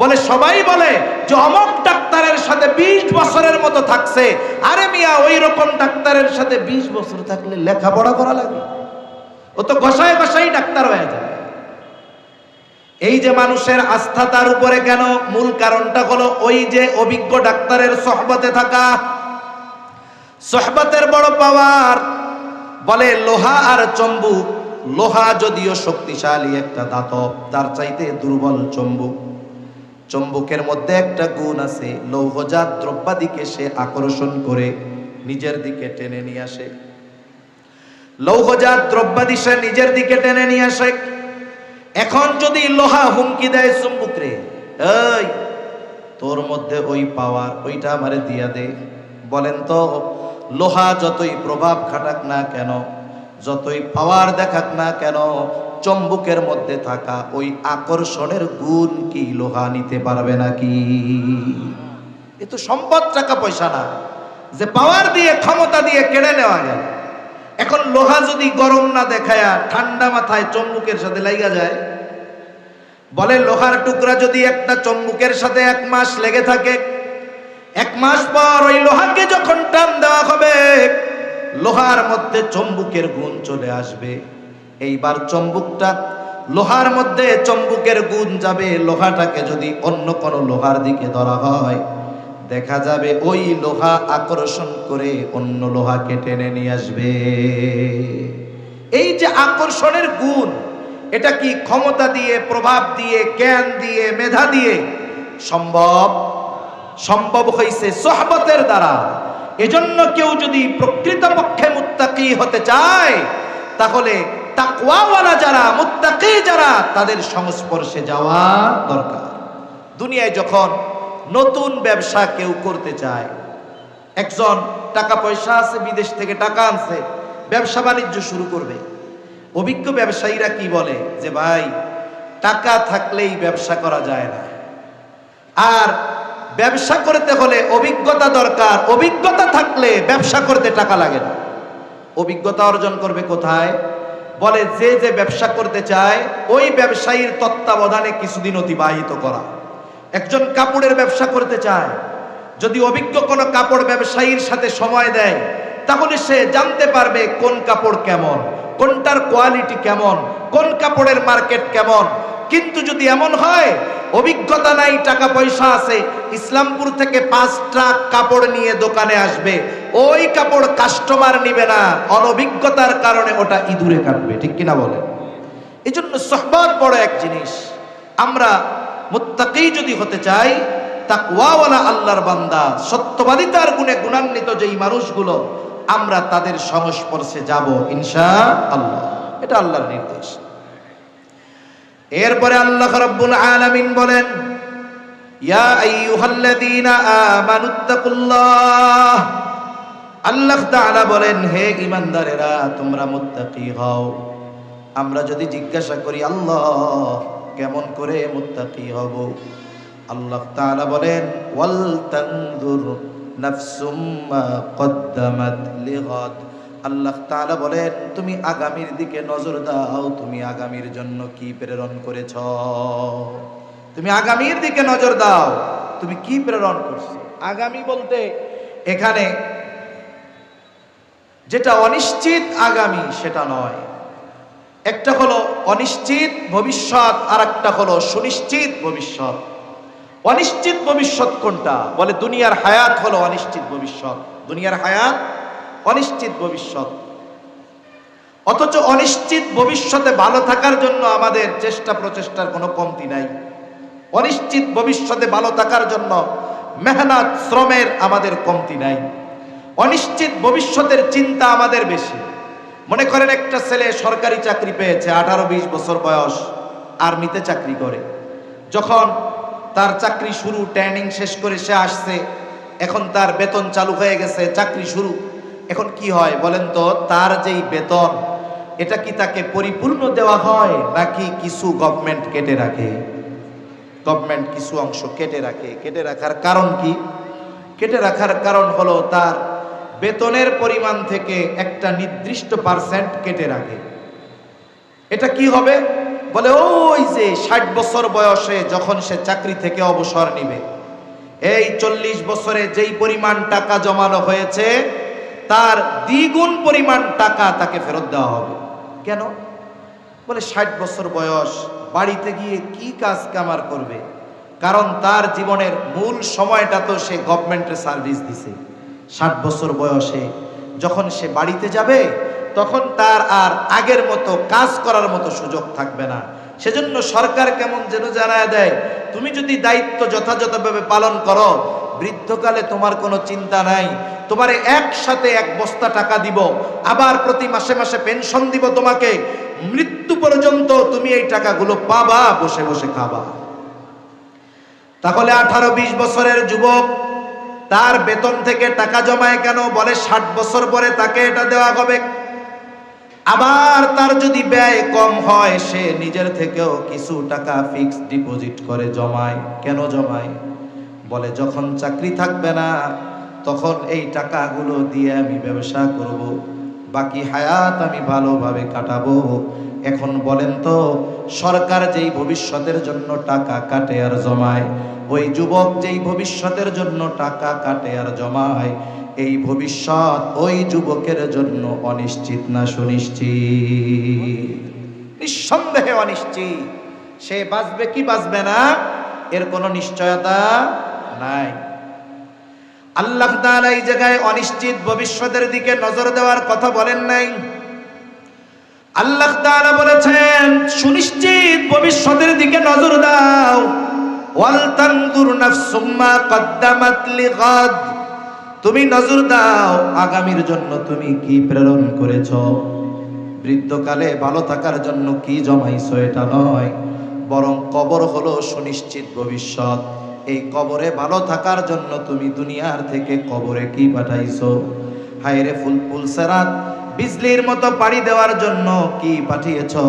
বলে সবাই বলে যে অমক ডাক্তারের সাথে 20 বছরের মতো থাকছে। আরে মিয়া, ওই রকম ডাক্তারের সাথে 20 বছর থাকলে লেখাপড়া করা লাগে? ও তো ঘষায় ঘষাই ডাক্তার হয়ে যায়। এই যে মানুষের আস্থা তার উপরে কেন, মূল কারণটা হলো ওই যে অভিজ্ঞ ডাক্তারের সোহবতে থাকা। সোহবতের বড় পাওয়ার। বলে লোহা আর চম্বুক, লোহা যদিও শক্তিশালী একটা ধাতব, তার চাইতে দুর্বল চম্বুক। চম্বুকের মধ্যে একটা গুণ আছে, লৌহজাত দ্রব্যাদিকে সে আকর্ষণ করে নিজের দিকে টেনে নিয়ে আসে। লৌহজাত দ্রব্যাদি সে নিজের দিকে টেনে নিয়ে আসে। এখন যদি লোহা হুমকি দেয় চুম্বুক রে, এই তোর মধ্যে ওই পাওয়ার, ওইটা আমারে দিয়া দে। বলেন তো, লোহা যতই প্রভাব খাটাক না কেন, যতই পাওয়ার দেখাক না কেন, চম্বুকের মধ্যে থাকা ওই আকর্ষণের গুণ কি লোহা নিতে পারবে নাকি? এ তো সম্পদ, টাকা পয়সা না যে পাওয়ার দিয়ে, ক্ষমতা দিয়ে কেড়ে নেওয়া গেল। এখন লোহা যদি গরম না দেখায়া ঠান্ডা মাথায় চম্বুকের সাথে লাগা যায়, বলে লোহার টুকরা যদি একটা চম্বুকের সাথে 1 মাস লেগে থাকে, 1 মাস পর ওই লোহাকে যখন টান দেওয়া হবে, লোহার মধ্যে চম্বুকের গুণ চলে আসবে। এইবার চম্বুকটা, লোহার মধ্যে চম্বুকের গুণ যাবে। লোহাটাকে যদি অন্য কোনো লোহার দিকে ধরা হয়, দেখা যাবে ওই লোহা আকর্ষণ করে অন্য লোহাকে টেনে নিয়ে আসবে। এই যে আকর্ষণের গুণ, এটা কি ক্ষমতা দিয়ে, প্রভাব দিয়ে, জ্ঞান দিয়ে, মেধা দিয়ে সম্ভব? সম্ভব হইছে সোহবতের দ্বারা। এজন্য কেউ যদি প্রকৃতপক্ষে মুত্তাকি হতে চায়, তাহলে তাকওয়াওয়ালা যারা, মুত্তাকি যারা, তাদের সংস্পর্শে যাওয়া দরকার। দুনিয়ায় যখন নতুন ব্যবসা কেউ করতে চায়, একজন টাকা পয়সা আছে, বিদেশ থেকে টাকা আনছে, ব্যবসা বাণিজ্য শুরু করবে। অভিজ্ঞ ব্যবসায়ীরা কি বলে যে ভাই, টাকা থাকলেই ব্যবসা করা যায় না, আর ব্যবসা করতে হলে অভিজ্ঞতা দরকার। অভিজ্ঞতা থাকলে ব্যবসা করতে টাকা লাগে না। অভিজ্ঞতা অর্জন করবে কোথায়? বলে যে যে ব্যবসা করতে চায় ওই ব্যবসায়ীর তত্ত্বাবধানে কিছুদিন অতিবাহিত করা। একজন কাপড়ের ব্যবসা করতে চায়, যদি অভিজ্ঞ কোনো কাপড় ব্যবসায়ীর সাথে সময় দেয়, তাহলে সে জানতে পারবে কোন কাপড় কেমন, কোনটার কোয়ালিটি কেমন, কোন কাপড়ের মার্কেট কেমন। কিন্তু যদি এমন হয় অভিজ্ঞতা নাই, টাকা পয়সা আছে, ইসলামপুর থেকে 5 ট্রাক কাপড় নিয়ে দোকানে আসবে, ওই কাপড় কাস্টমার নিবে না, অনভিজ্ঞতার কারণে ওটা ইঁদুরে কাটবে। ঠিক কিনা বলেন? এই জন্য সোহবত বড় এক জিনিস। আমরা মুত্তাকি যদি হতে চাই, তাকওয়াওয়ালা আল্লাহর বান্দা, সত্যবাদিতার গুণে গুণান্বিত যেই মানুষগুলো, আমরা তাদের সংস্পর্শে যাব ইনশাআল্লাহ। এটা আল্লাহর নির্দেশ। এরপরে আল্লাহ রাব্বুল আলামিন বলেন, ইয়া আইয়ুহাল্লাযীনা আমানুত্তাকুল্লাহ, আল্লাহ তাআলা বলেন হে ঈমানদারেরা তোমরা মুত্তাকি হও। আমরা যদি জিজ্ঞাসা করি আল্লাহ কেমন করে মুত্তাকি হব, আল্লাহ তাআলা বলেন ওয়াল তানজুর নাফসুম মা কদ্দামাত লিগাদ। আল্লাহ তাআলা বলেন তুমি আগামীর দিকে নজর দাও, তুমি আগামীর জন্য কি প্রেরণ করেছ, তুমি আগামীর দিকে নজর দাও, তুমি কি প্রেরণ করছো। আগামী বলতে এখানে যেটা অনিশ্চিত আগামী সেটা নয়, একটা হলো অনিশ্চিত ভবিষ্যৎ আর একটা হলো সুনিশ্চিত ভবিষ্যৎ। অনিশ্চিত ভবিষ্যৎ কোনটা? বলে দুনিয়ার হায়াত হলো অনিশ্চিত ভবিষ্যৎ, দুনিয়ার হায়াত অনিশ্চিত ভবিষ্যৎ। অথচ অনিশ্চিত ভবিষ্যতে ভালো থাকার জন্য আমাদের চেষ্টা প্রচেষ্টার কোনো কমতি নাই। অনিশ্চিত ভবিষ্যতে ভালো থাকার জন্য মেহনত শ্রমের আমাদের কমতি নাই। অনিশ্চিত ভবিষ্যতের চিন্তা আমাদের বেশি। মনে করেন একটা ছেলে সরকারি চাকরি পেয়েছে, 18-20 বছর বয়স, আর্মিতে চাকরি করে। যখন তার চাকরি শুরু, ট্রেনিং শেষ করে সে আসছে, এখন তার বেতন চালু হয়ে গেছে, চাকরি শুরু। এখন কি হয় বলেন তো, তার যেই বেতন এটা কি তাকে পরিপূর্ণ দেওয়া হয় নাকি কিছু গভর্নমেন্ট কেটে রাখে? গভর্নমেন্ট কিছু অংশ কেটে রাখে। কেটে রাখার কারণ কি? কেটে রাখার কারণ হলো তার বেতনের পরিমাণ থেকে একটা নির্দিষ্ট পার্সেন্ট কেটে রাখে। এটা কি হবে বলে, ওই যে 60 বছর বয়সে যখন সে চাকরি থেকে অবসর নিবে, এই 40 বছরে যেই পরিমাণ টাকা জমানো হয়েছে তার দ্বিগুণ পরিমাণ টাকা তাকে ফেরত দেওয়া হবে। কেন? বলে 60 বছর বয়স, বাড়িতে গিয়ে কি কাজ কামার করবে? কারণ তার জীবনের মূল সময়টা তো সে গভর্নমেন্টের সার্ভিস দিছে। 60 বছর বয়সে যখন সে বাড়িতে যাবে তখন তার আর আগের মতো কাজ করার মতো সুযোগ থাকবে না। সেজন্য সরকার কেমন যেন জানায় দেয়, তুমি যদি দায়িত্ব যথাযথভাবে পালন করো, বৃদ্ধকালে তোমার কোনো চিন্তা নাই, তোমারে একসাথে 1 বস্তা টাকা দিব, আবার প্রতি মাসে মাসে পেনশন দিব তোমাকে, মৃত্যু পর্যন্ত তুমি এই টাকাগুলো পাবা, বসে বসে খাবা। তাহলে 18-20 বছরের যুবক তার বেতন থেকে টাকা জমায় কেন? বলে 60 বছর পরে তাকে এটা দেওয়া হবে। আবার তার যদি ব্যয় কম হয় সে নিজের থেকেও কিছু টাকা ফিক্সড ডিপোজিট করে জমায়। কেন জমায়? বলে যখন চাকরি থাকবে না তখন এই টাকাগুলো দিয়ে আমি ব্যবসা করব, বাকি হায়াত আমি ভালোভাবে কাটাবো। এখন বলেন তো, সরকার যেই ভবিষ্যতের জন্য টাকা কাটে আর জমায়, ওই যুবক যেই ভবিষ্যতের জন্য টাকা কাটে আর জমায়, এই ভবিষ্যৎ ওই যুবকের জন্য অনিশ্চিত না সুনিশ্চিত? নিঃসন্দেহে অনিশ্চিত। সে বাঁচবে কি বাঁচবে না এর কোনো নিশ্চয়তা নাই। আল্লাহ তাআলা এই জায়গায় অনিশ্চিত ভবিষ্যতের দিকে নজর দেওয়ার কথা বলেন নাই। আল্লাহ তাআলা বলেছেন সুনিশ্চিত ভবিষ্যতের দিকে নজর দাও। ওয়াল তানজুর নাফসুম মা কদ্দামাত লিগাদ। তুমি নজর দাও আগামীর জন্য তুমি কি প্রেরণ করেছো। বৃদ্ধকালে ভালো থাকার জন্য কি জমাইছো এটা নয়, বরং কবর হলো সুনিশ্চিত ভবিষ্যৎ। এই কবরে ভালো থাকার জন্য তুমি দুনিয়ার থেকে কবরে কি পাঠাইছো। হায়রে ফুলসেরাত বিজলির মতো পাড়ি দেওয়ার জন্য কি পাঠিয়েছো।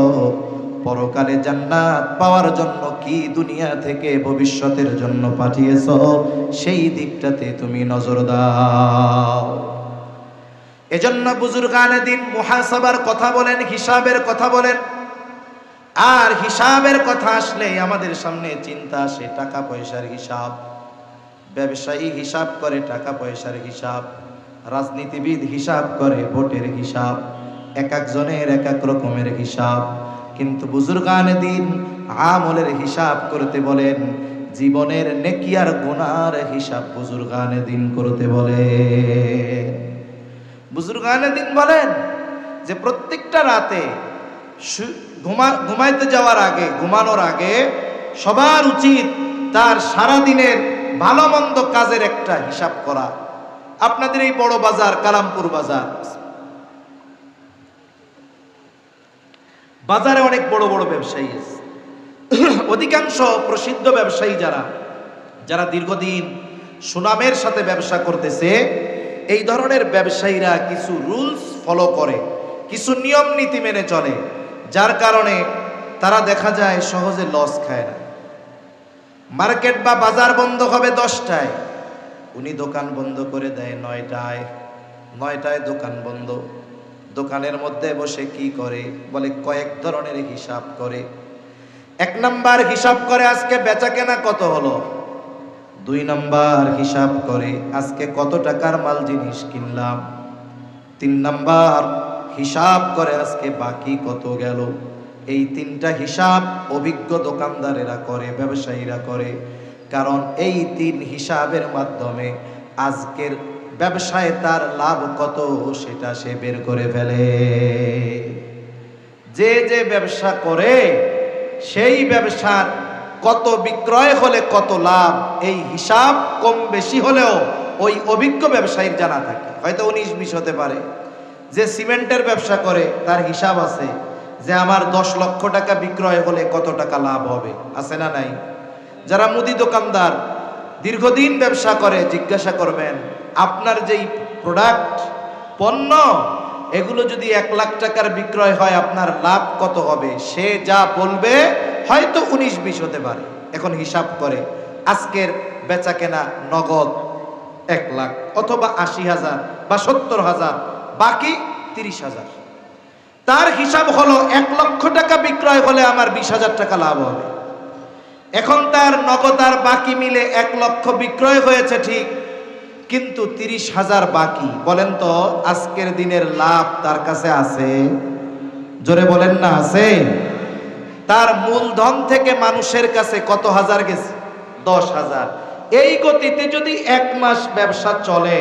পরকালে জান্নাত পাওয়ার জন্য কি দুনিয়া থেকে ভবিষ্যতের জন্য পাঠিয়েছো, সেই দিকটাতে তুমি নজর দাও। এজন্য বুজুর্গানে দিন মুহাসাবার কথা বলেন, হিসাবের কথা বলেন। আর হিসাবের কথা আসলে আমাদের সামনে চিন্তা আসে টাকা পয়সার হিসাব। ব্যবসায়ী হিসাব করে টাকা পয়সার হিসাব, রাজনীতিবিদ হিসাব করে ভোটের হিসাব, এক একজনের এক এক রকমের হিসাব। কিন্তু বুজুর্গানে দিন আমলের হিসাব করতে বলেন, জীবনের নেকি আর গুনার হিসাব বুজুর্গানে দিন করতে বলেন। বুজুর্গানে দিন বলেন যে প্রত্যেকটা রাতে ঘুমাইতে যাওয়ার আগে, ঘুমানোর আগে সবার উচিত তার সারা দিনের ভালো মন্দ কাজের একটা হিসাব করা। আপনাদের এই বড় বাজার কালামপুর বাজার, বাজারে অনেক বড় বড় ব্যবসায়ী আছে। অধিকাংশ প্রসিদ্ধ ব্যবসায়ী যারা, যারা দীর্ঘদিন সুনামের সাথে ব্যবসা করতেছে, এই ধরনের ব্যবসায়ীরা কিছু রুলস ফলো করে, কিছু নিয়ম নীতি মেনে চলে, যার কারণে তারা দেখা যায় সহজে লস খায় না। মার্কেট বা বাজার বন্ধ হবে 10টায়, উনি দোকান বন্ধ করে দেয় 9টায় দোকান বন্ধ। দোকানের মধ্যে বসে কি করে? বলে কয়েক ধরনের হিসাব করে। 1 নাম্বার হিসাব করে আজকে বেচা কেনা কত হলো। 2 নাম্বার হিসাব করে আজকে কত টাকার মাল জিনিস কিনলাম। 3 নাম্বার হিসাব করে আজকে বাকি কত গেল। এই 3টা হিসাব অভিজ্ঞ দোকানদারেরা করে, ব্যবসায়ীরা করে। কারণ এই 3 হিসাবের মাধ্যমে আজকের ব্যবসায় তার লাভ কত সেটা সে বের করে ফেলে। যে যে ব্যবসা করে সেই ব্যবসার কত বিক্রয় হলে কত লাভ, এই হিসাব কম বেশি হলেও ওই অভিজ্ঞ ব্যবসায়ীর জানা থাকে। হয়তো 19-20 হতে পারে। যে সিমেন্টের ব্যবসা করে তার হিসাব আছে যে আমার 10 লক্ষ টাকা বিক্রয় হলে কত টাকা লাভ হবে, আছে না নাই? যারা মুদি দোকানদার দীর্ঘদিন ব্যবসা করে, জিজ্ঞাসা করবেন আপনার যেই প্রোডাক্ট পণ্য এগুলো যদি 1 লাখ টাকার বিক্রয় হয় আপনার লাভ কত হবে, সে যা বলবে হয়তো 19-20 হতে পারে। এখন হিসাব করে আজকের বেচা কেনা নগদ 1 লাখ অথবা 80,000 বা 70,000, বাকি 30,000। তার হিসাব হলো 1 লক্ষ টাকা বিক্রয় হলে আমার 20,000 টাকা লাভ হবে। এখন তার নগদ আর বাকি মিলে 1 লক্ষ বিক্রয় হয়েছে ঠিক, কিন্তু 30,000 বাকি। বলেন তো আজকের দিনের লাভ তার কাছে আছে? জোরে বলেন না, আছে? তার মূলধন থেকে মানুষের কাছে কত হাজার গেছে? 10,000। এই গতিতে যদি 1 মাস ব্যবসা চলে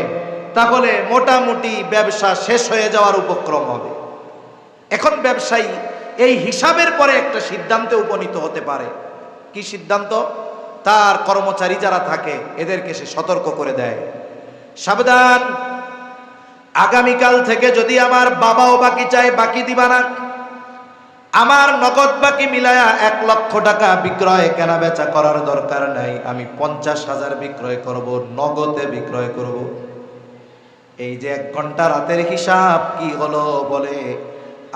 তাহলে মোটামুটি ব্যবসা শেষ হয়ে যাওয়ার উপক্রম হবে। এখন ব্যবসায়ী এই হিসাবের পরে একটা সিদ্ধান্তে উপনীত হতে পারে। কি সিদ্ধান্ত? তার কর্মচারী যারা থাকে এদেরকে সে সতর্ক করে দেয়, সাবধান, আগামীকাল থেকে যদি আমার বাবাও বাকি চায় বাকি দিবা না। আমার নগদ বাকি মিলায়া 1 লক্ষ টাকা বিক্রয় কেনা বেচা করার দরকার নাই, আমি 50,000 বিক্রয় করব, নগদে বিক্রয় করব। এই যে 1 ঘন্টা রাতের হিসাব কি হলো? বলে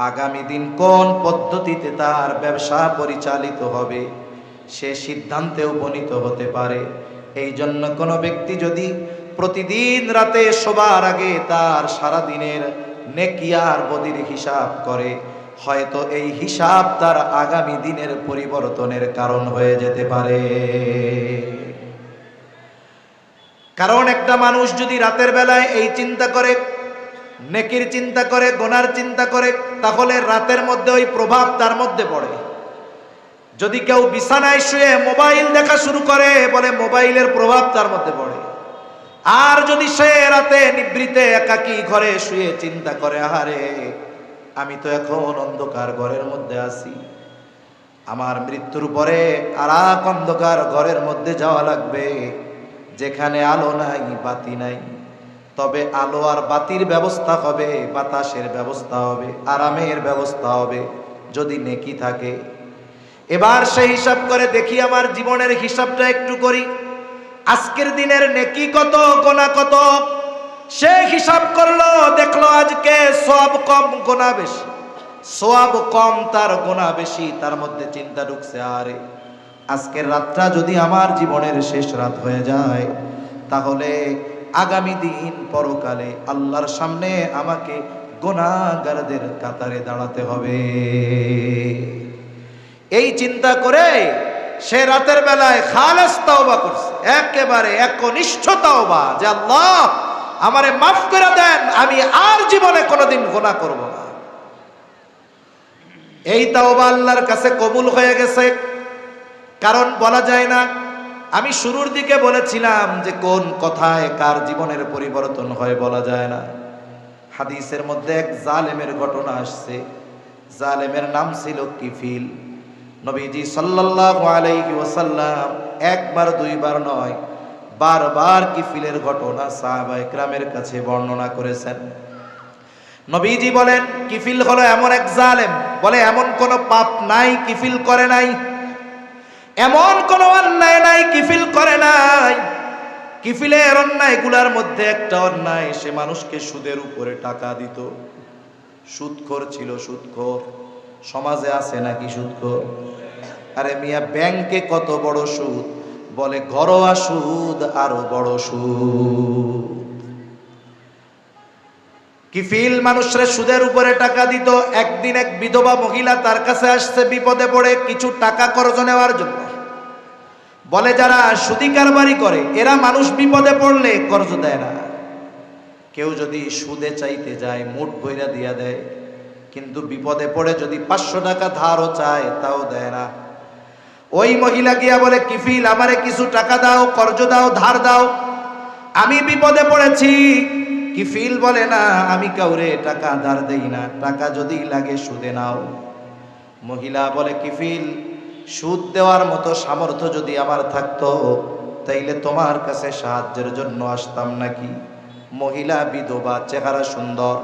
আগামী দিন কোন পদ্ধতিতে তার ব্যবসা পরিচালিত হবে সে সিদ্ধান্তে উপনীত হতে পারে। এই জন্য কোনো ব্যক্তি যদি প্রতিদিন রাতে শোবার আগে তার সারা দিনের নেকি আর বদির হিসাব করে, হয়তো এই হিসাব তার আগামী দিনের পরিবর্তনের কারণ হয়ে যেতে পারে। কারণ একটা মানুষ যদি রাতের বেলায় এই চিন্তা করে, নেকির চিন্তা করে, গুনার চিন্তা করে, তাহলে রাতের মধ্যে ওই প্রভাব তার মধ্যে পড়ে। যদি কেউ বিছানায় শুয়ে মোবাইল দেখা শুরু করে, বলে মোবাইলের প্রভাব তার মধ্যে পড়ে। আর যদি সে রাতে নিভৃতে একাকী ঘরে শুয়ে চিন্তা করে, আহারে আমি তো এখন অন্ধকার ঘরের মধ্যে আছি, আমার মৃত্যুর পরে আর এক অন্ধকার ঘরের মধ্যে যাওয়া লাগবে যেখানে আলো নাই বাতি নাই। তবে আলো আর বাতির ব্যবস্থা হবে, বাতাসের ব্যবস্থা হবে, আরামের ব্যবস্থা হবে যদি নেকি থাকে। এবার সে হিসাব করে, দেখি আমার জীবনের হিসাবটা একটু করি, আজকের দিনের নেকি কত, গোনা কত। সে হিসাব করলো, দেখলো আজকে সওয়াব কম গোনা বেশি, সওয়াব কম তার গোনা বেশি। তার মধ্যে চিন্তা ঢুকছে, আরে আজকের রাতটা যদি আমার জীবনের শেষ রাত হয়ে যায় তাহলে আগামী দিন পরকালে আল্লাহর সামনে আমাকে গুনাহগারদের কাতারে দাঁড়াতে হবে। এই চিন্তা করে সে রাতের বেলায় খালেস তাওবা করছে, একেবারে একনিষ্ঠ তাওবা, যে আল্লাহ আমারে মাফ করে দেন, আমি আর জীবনে কোনোদিন গুনাহ করব না। এই তাওবা আল্লাহর কাছে কবুল হয়ে গেছে। কারণ বলা যায় না, আমি শুরুর দিকে বলেছিলাম যে কোন কথায় কার জীবনের পরিবর্তন হয় বলা যায় না। হাদিসের মধ্যে এক জালেমের ঘটনা আসছে। জালেমের নাম ছিল কিফিল। নবীজি সাল্লাল্লাহু আলাইহি ওয়াসাল্লাম একবার দুইবার নয়, বারবার কিফিলের ঘটনা সাহাবায়ে কেরামের কাছে বর্ণনা করেছেন। নবীজি বলেন কিফিল হলো এমন এক জালেম, বলে এমন কোন পাপ নাই কিফিল করে নাই। এমন কোন অন্যায় নাই কিফিল করে নাই। কিফিলের অন্যায়গুলোর মধ্যে একটা অন্যায়, সে মানুষকে সুদের উপরে টাকা দিত। সুদখোর ছিল, সুদখোর। সমাজে আছে নাকি সুদখোর? আরে মিয়া, ব্যাংকে কত বড় সুদ, বলে ঘরোয়া সুদ আরো বড় সুদ। কিফিল মানুষের সুদের উপরে টাকা দিত। একদিন এক বিধবা মহিলা তার কাছে আসছে বিপদে পড়ে কিছু টাকা কর্জ নেওয়ার জন্য। বলে যারা সুদি কারবারি করে এরা মানুষ বিপদে পড়লে কর্জ দেয় না। কেউ যদি সুদে চাইতে যায় মুঠ বইরা দিয়া দেয়, কিন্তু বিপদে পড়ে যদি 500 টাকা ধারও চায় তাও দেয় না। ওই মহিলা গিয়া বলে, কিফিল আমারে কিছু টাকা দাও, কর্জ দাও, ধার দাও, আমি বিপদে পড়েছি। কিফিল বলে, না, আমি কাউরে টাকা ধার দেই না, টাকা যদি লাগে সুদে নাও। মহিলা বলে, কিফিল সুদ দেওয়ার মতো সামর্থ্য যদি আমার থাকতো তাইলে তোমার কাছে সাহায্যের জন্য আসতাম নাকি। মহিলা বিধবা, চেহারা সুন্দর,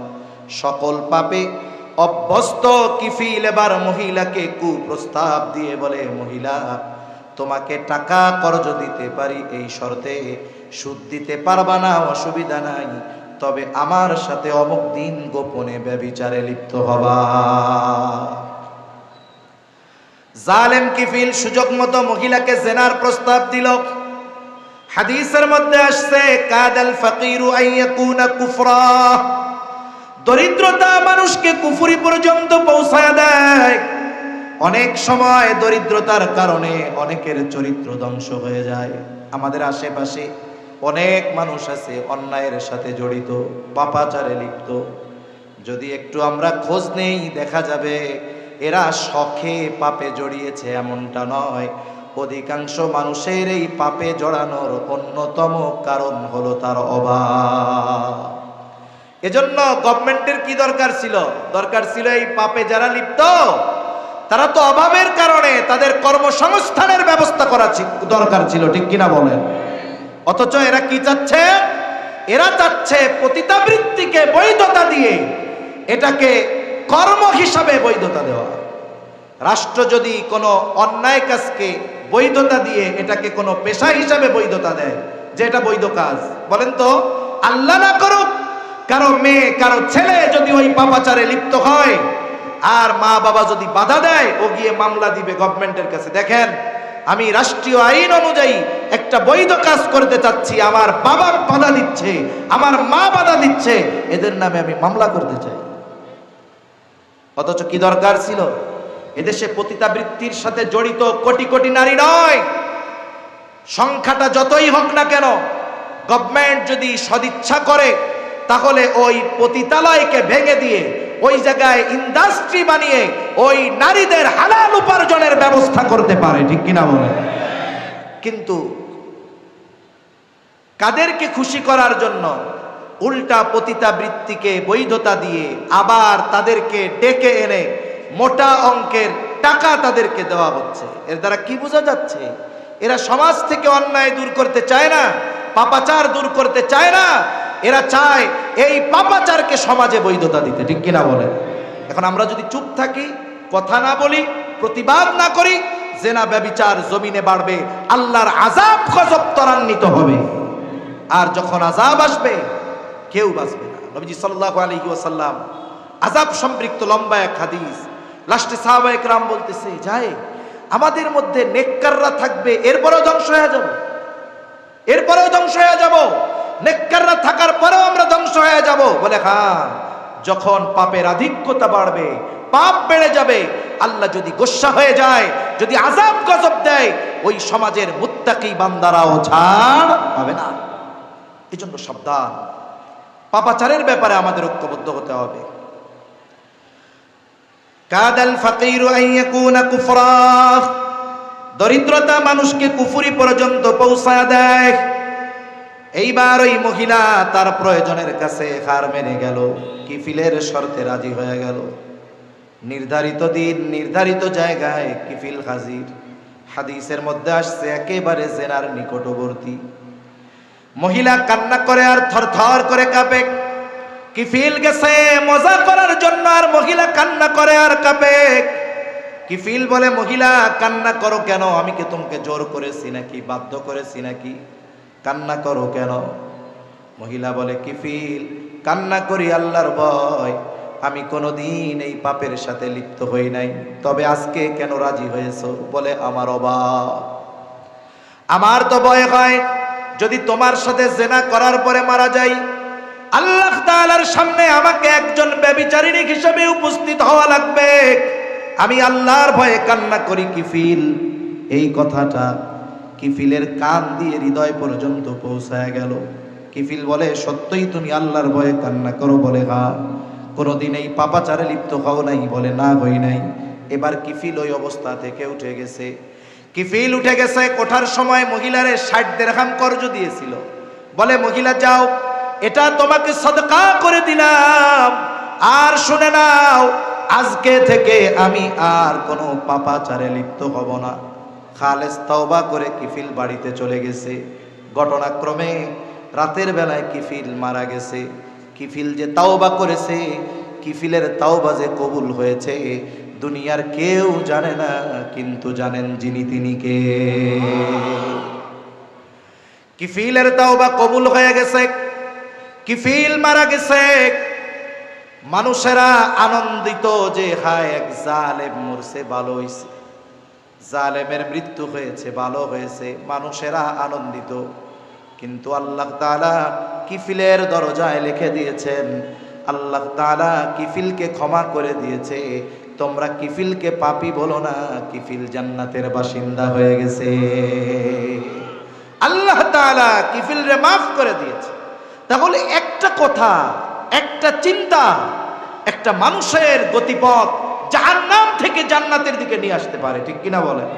সকল পাপে অভ্যস্ত কিফিল এবার মহিলাকে কুপ্রস্তাব দিয়ে বলে, মহিলা তোমাকে টাকা কর্জ দিতে পারি এই শর্তে, সুদ দিতে পারবা না অসুবিধা নাই, তবে আমার সাথে অমুক দিন গোপনে ব্যভিচারে লিপ্ত হবা। জালেম কিফিল সুযোগ মতো মহিলাকে জেনার প্রস্তাব দিল। হাদিসের মধ্যে আসছে, কাদাল ফাকিরু আইয়াকুনা কুফরা, দরিদ্রতা মানুষকে কুফরি পর্যন্ত পৌঁছায় দেয়। অনেক সময় দরিদ্রতার কারণে অনেকের চরিত্র ধ্বংস হয়ে যায়। আমাদের আশেপাশে অনেক মানুষ আছে অন্যায়ের সাথে জড়িত, পাপাচারে লিপ্ত। যদি একটু আমরা খোঁজ নেই দেখা যাবে এরা শখে পাপে জড়িয়েছে এমনটা নয়। অধিকাংশ মানুষের এই পাপে জড়ানোর অন্যতম কারণ হলো তার অভাব। এজন্য গভর্নমেন্টের কি দরকার ছিল? দরকার ছিল এই পাপে যারা লিপ্ত তারা তো অভাবের কারণে তাদের কর্মসংস্থানের ব্যবস্থা করা দরকার ছিল, ঠিক কিনা বলেন? অথচ এরা কি চাচ্ছে? এরা চাচ্ছে পতিতাবৃত্তিকে বৈধতা দিয়ে এটাকে কর্ম হিসাবে বৈধতা দেওয়া। রাষ্ট্র যদি কোনো অন্যায় কাজকে বৈধতা দিয়ে এটাকে কোনো পেশা হিসাবে বৈধতা দেয় যে এটা বৈধ কাজ, বলেন তো, আল্লাহ না করুক কারো মেয়ে কারো ছেলে যদি ওই পাপাচারে লিপ্ত হয় আর মা বাবা যদি বাধা দেয়, ও গিয়ে মামলা দিবে গভর্নমেন্টের কাছে, দেখেন আমি রাষ্ট্রীয় আইন অনুযায়ী একটা বৈধ কাজ করতে চাচ্ছি, আমার বাবা বাধা দিচ্ছে, আমার মা বাধা দিচ্ছে, এদের নামে আমি মামলা করতে চাই। অথচ কি দরকার ছিল? এদেশে পতিতাবৃত্তির সাথে জড়িত কোটি কোটি নারী নয়, সংখ্যাটা যতই হোক না কেন, গভর্নমেন্ট যদি সদিচ্ছা করে তাহলে ওই পতিতালয়কে ভেঙে দিয়ে ওই জায়গায় ইন্ডাস্ট্রি বানিয়ে ওই নারীদের হালাল উপার্জনের ব্যবস্থা করতে পারে, ঠিক কিনা বলে? কিন্তু কাদেরকে খুশি করার জন্য উল্টা পতিতাবৃত্তিকে বৈধতা দিয়ে আবার তাদেরকে ডেকে এনে মোটা অঙ্কের টাকা তাদেরকে দেওয়া হচ্ছে। এর দ্বারা কি বোঝা যাচ্ছে? এরা সমাজ থেকে অন্যায় দূর করতে চায় না, পাপাচার দূর করতে চায় না, এরা চায় এই পাপাচারকে সমাজে বৈধতা দিতে, ঠিক কিনা বলেন? এখন আমরা যদি চুপ থাকি, কথা না বলি, প্রতিবাদ না করি, জেনা ব্যভিচার জমিনে বাড়বে, আল্লাহর আযাব গজব ত্বরান্বিত হবে। আর যখন আযাব আসবে কেউ বাঁচবে না। নবীজি সাল্লাল্লাহু আলাইহি ওয়াসাল্লাম আযাব সম্পৃক্ত লম্বা এক হাদিস, লাস্টে সাহাবায়ে কেরাম বলতেছে, যায় আমাদের মধ্যে নেককাররা থাকবে, এরপরেও ধ্বংস হয়ে যাব, এরপরেও ধ্বংস হয়ে যাব, নেককাররা থাকার পরেও আমরা ধ্বংস হয়ে যাব। বলে, হ্যাঁ, যখন পাপের আধিক্যতা বাড়বে, পাপ বেড়ে যাবে, আল্লাহ যদি গোসা হয়ে যায়, যদি আযাব গজব দেয়, ওই সমাজের মুত্তাকি বান্দারাও ছাড় পাবে না। এজন্য সাবধান, পাপাচারের ব্যাপারে আমাদের ঐক্যবদ্ধ হতে হবে। কাদাল ফাকিরু আন ইয়াকুনা কুফরা, দরিদ্রতা মানুষকে কুফরি পর্যন্ত পৌঁছায় দেয়। এইবার ওই মহিলা তার প্রয়োজনের কাছে হার মেনে গেল, কিফিলের শর্তে রাজি হয়ে গেল। নির্ধারিত দিন নির্ধারিত জায়গায় কিফিল হাজির। হাদিসের মধ্যে আসছে একেবারে জেনার নিকটবর্তী। মহিলা কান্না করে আর থরথর করে কাঁপে। কিফিল গেছে মজা করার জন্য আর মহিলা কান্না করে আর কাঁপে। কিফিল বলে, মহিলা কান্না করো কেন? আমি কি তোমাকে জোর করেছি নাকি, বাধ্য করেছি নাকি? কান্না করো কেন? মহিলা বলে, কিফিল কান্না করি আল্লাহর ভয়, আমি কোনোদিন এই পাপের সাথে লিপ্ত হই নাই, তবে আজকে কেন রাজি হয়েছো? বলে, আমার অবাক, আমার তো ভয় হয় যদি তোমার সাথে জেনা করার পরে মারা যাই, আল্লাহ তাআলার সামনে আমাকে একজন ব্যভিচারিণী হিসেবে উপস্থিত হওয়া লাগবে, আমি আল্লাহর ভয়ে কান্না করি। কিফিল এই কথাটা কিফিলের কান দিয়ে হৃদয় পর্যন্ত পৌঁছায় গেল। কিফিল বলে, সত্যই তুমি আল্লাহর ভয়ে কান্না করো? বলে, হ্যাঁ। কোনোদিন এই পাপাচারে লিপ্ত হও নাই? বলে, না, হই নাই। এবার কিফিল ওই অবস্থা থেকে উঠে গেছে। কিফিল উঠে গেছে, ওঠার সময় মহিলারে 60 দিরহাম কর্জ দিয়েছিল। বলে, মহিলা যাও, এটা তোমাকে সদকা করে দিলাম, আর শুনে নাও, আজকে থেকে আমি আর কোনো পাপাচারে লিপ্ত হব না। খালেস তওবা করে কিফিল বাড়িতে চলে গেছে। ঘটনাক্রমে রাতের বেলায় কিফিল মারা গেছে। কিফিল যে তওবা করেছে, কিফিলের তওবা যে কবুল হয়েছে, দুনিয়ার কেউ জানে না, কিন্তু জানেন যিনি, তিনি কে। কিফিলের তওবা কবুল হয়ে গেছে, কিফিল মারা গেছে। মানুষেরা আনন্দিত যে, হায় এক জালেম মরছে, ভালো হয়েছে, জালেমের মৃত্যু হয়েছে, ভালো হয়েছে, মানুষেরা আনন্দিত। কিন্তু আল্লাহ তাআলা কিফিলের দরজায় লিখে দিয়েছেন, আল্লাহ তাআলা কিফিলকে ক্ষমা করে দিয়েছে, তোমরা কিফিলকে পাপী বলো না, কিফিল জান্নাতের বাসিন্দা হয়ে গেছে। আল্লাহ তাআলা কিফিলরে মাফ করে দিয়েছে। তাহলে একটা কথা, একটা চিন্তা, একটা মানুষের গতিপথ জাহান্নাম থেকে জান্নাতের দিকে নিয়ে আসতে পারে, ঠিক কিনা বলেন?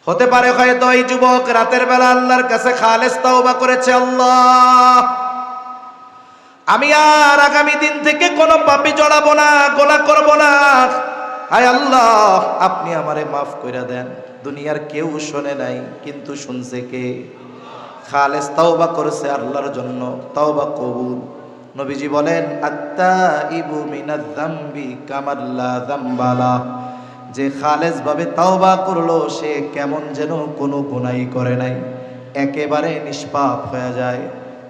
হতে পারে হয়তো এই যুবক রাতের বেলা আল্লাহর কাছে খালেস তওবা করেছে, আল্লাহ, আমি আর আগামী দিন থেকে কোনো পাপে জড়াবো না, গোনাহ করব না, হায় আল্লাহ আপনি আমারে মাফ করে দেন। দুনিয়ার কেউ শোনে নাই, কিন্তু শুনছে কে? খালেস তওবা করেছে আল্লাহর জন্য, তওবা কবুল। নবীজি বলেন, আত্তাইবু মিনাজ যামবি কামান লা যামবালা, যে খালেস ভাবে তওবা করলো, সে কেমন যেন কোনো গুনাহই করে নাই, একেবারে নিষ্পাপ হয়ে যায়।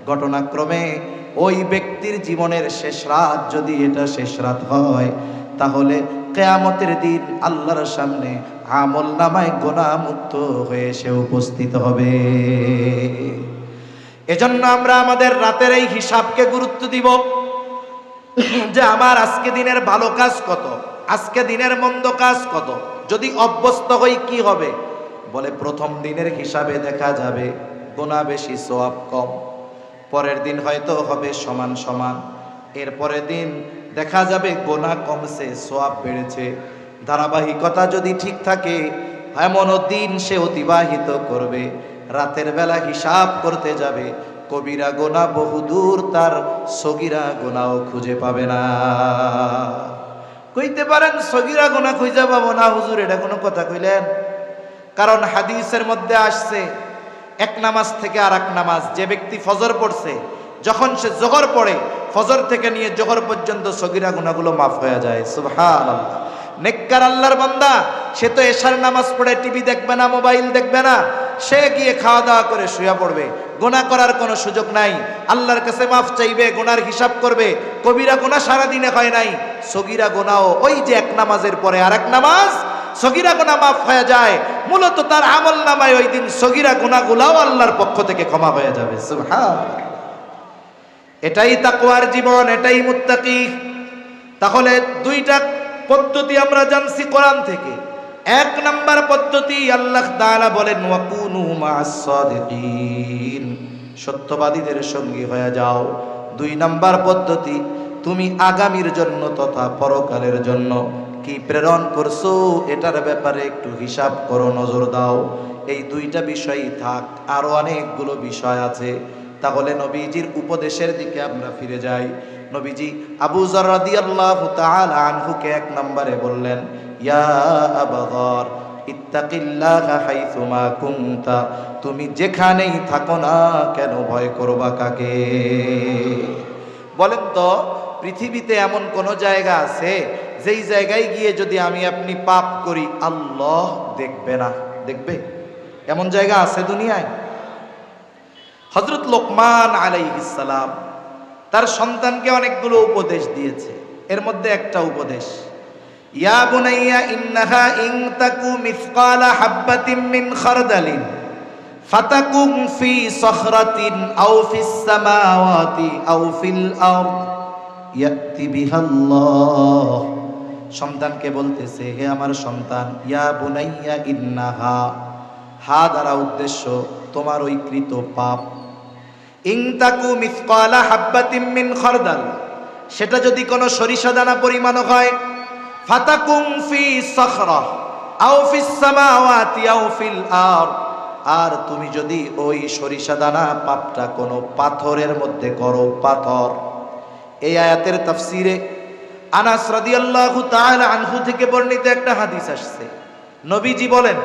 ঘটনাক্রমে ওই ব্যক্তির জীবনের শেষ রাত যদি এটা শেষ রাত হয়, তাহলে কিয়ামতের দিন আল্লাহর সামনে আমল নামায় গুনাহ মুক্ত হয়ে সে উপস্থিত হবে। এজন্য আমরা আমাদের রাতের এই হিসাবকে গুরুত্ব দিব, যে আমার আজকে দিনের ভালো কাজ কত, আজকে দিনের মন্দ কাজ কত। যদি অভ্যস্ত হই কি হবে? বলে, প্রথম দিনের হিসাবে দেখা যাবে গুনাহ বেশি, সওয়াব কম। পরের দিন হয়তো হবে সমান সমান, এর পরের দিন দেখা যাবে গুনাহ কমছে, সওয়াব বেড়েছে। ধারাবাহিকতা যদি ঠিক থাকে, এমনও দিন সে অতিবাহিত করবে, রাতের বেলা হিসাব করতে যাবে, কবিরা গুনাহ বহুদূর, তার সগীরা গুনাহও খুঁজে পাবে না। কইতে পারেন সগীরা গুনাহ খুঁজে পাবো না হুজুর, এটা কোনো কথা কইলেন? কারণ হাদিসের মধ্যে আসছে, এক নামাজ থেকে আর এক নামাজ, যে ব্যক্তি ফজর পড়ছে, যখন সে জোহর পড়ে, ফজর থেকে নিয়ে জোহর পর্যন্ত সগীরা গুনাহগুলো মাফ হয়ে যায়। সুবহানাল্লাহ। নেককার আল্লাহর বান্দা, সে তো এশার নামাজ পড়ে টিভি দেখবে না, মোবাইল দেখবে না, সে গিয়ে খাওয়া দাওয়া করে শুয়ে পড়বে, গুনাহ করার কোনো সুযোগ নাই। আল্লাহর কাছে মাফ চাইবে, গুনার হিসাব করবে। কবিরা গুনাহ সারা দিনে হয় নাই, সগীরা গুনাহ ওই যে এক নামাজের পরে আর এক নামাজ, সগীরা গুনাহ মাফ হয়ে যায়। মূলত তার আমল নামায় ওই দিন সগীরা গুনাহগুলাও আল্লাহর পক্ষ থেকে ক্ষমা হয়ে যাবে। সুবহানাল্লাহ। এটাই তাকওয়ার জীবন, এটাই মুত্তাকি। তাহলে দুইটা পদ্ধতি আমরা জানছি কোরআন থেকে। এক নাম্বার পদ্ধতি, আল্লাহ তাআলা বলেন, ওয়াকুনু মা'আস সাদিকিন, সত্যবাদীদের সঙ্গী হয়ে যাও। দুই নাম্বার পদ্ধতি, তুমি আগামীর জন্য তথা পরকালের জন্য কি প্রেরণ করছো, এটার ব্যাপারে একটু হিসাব করো, নজর দাও। এই দুইটা বিষয়ই থাক, আরো অনেকগুলো বিষয় আছে। তাহলে নবীজির উপদেশের দিকে আমরা ফিরে যাই। নবীজি আবু যর রাদিয়াল্লাহু তাআলা আনহুকে এক নম্বরে বললেন, ইয়া আবু যর ইত্তাকিল্লাহা হাইসুমা কুনতা, তুমি যেখানেই থাকো না কেন ভয় করবা কাকে? বলেন তো, পৃথিবীতে এমন কোন জায়গা আছে যেই জায়গায় গিয়ে যদি আমি আপনি পাপ করি আল্লাহ দেখবে না। দেখবে? এমন জায়গা আছে দুনিয়ায়? হযরত লোকমান আলাইহিস সালাম তার সন্তানকে অনেকগুলো উপদেশ দিয়েছে। এর মধ্যে একটা উপদেশ, ইয়া বুনাইয়া ইন্নাহা ইন তাকু মিসকালা হাববাতিন মিন খারদালিন ফাতাকুন ফি সখরাতিন আও ফিস সামাওয়াতি আও ফিল আরদ ইয়াতি বিহাল্লাহ। সন্তানকে বলতেছে, হে আমার সন্তান, ইয়া বুনাইয়া ইন্নাহা, হা দ্বারা উদ্দেশ্য তোমার ওই কৃত পাপ, ইন তাকু মিসকালা হাববাতিন মিন খারদাল, সেটা যদি কোনো সরিষা দানা পরিমাণ হয়, ফাতাকুন ফি সখরা আও ফিস সামাওয়াতি আও ফিল আরদ, আর তুমি যদি ওই সরিষা দানা পাপটা কোনো পাথরের মধ্যে করো, পাথর। এই আয়াতের তাফসিরে আনাস রাদিয়াল্লাহু তাআলা আনহু থেকে বর্ণিত একটা হাদিস আসছে। নবীজি বলেন,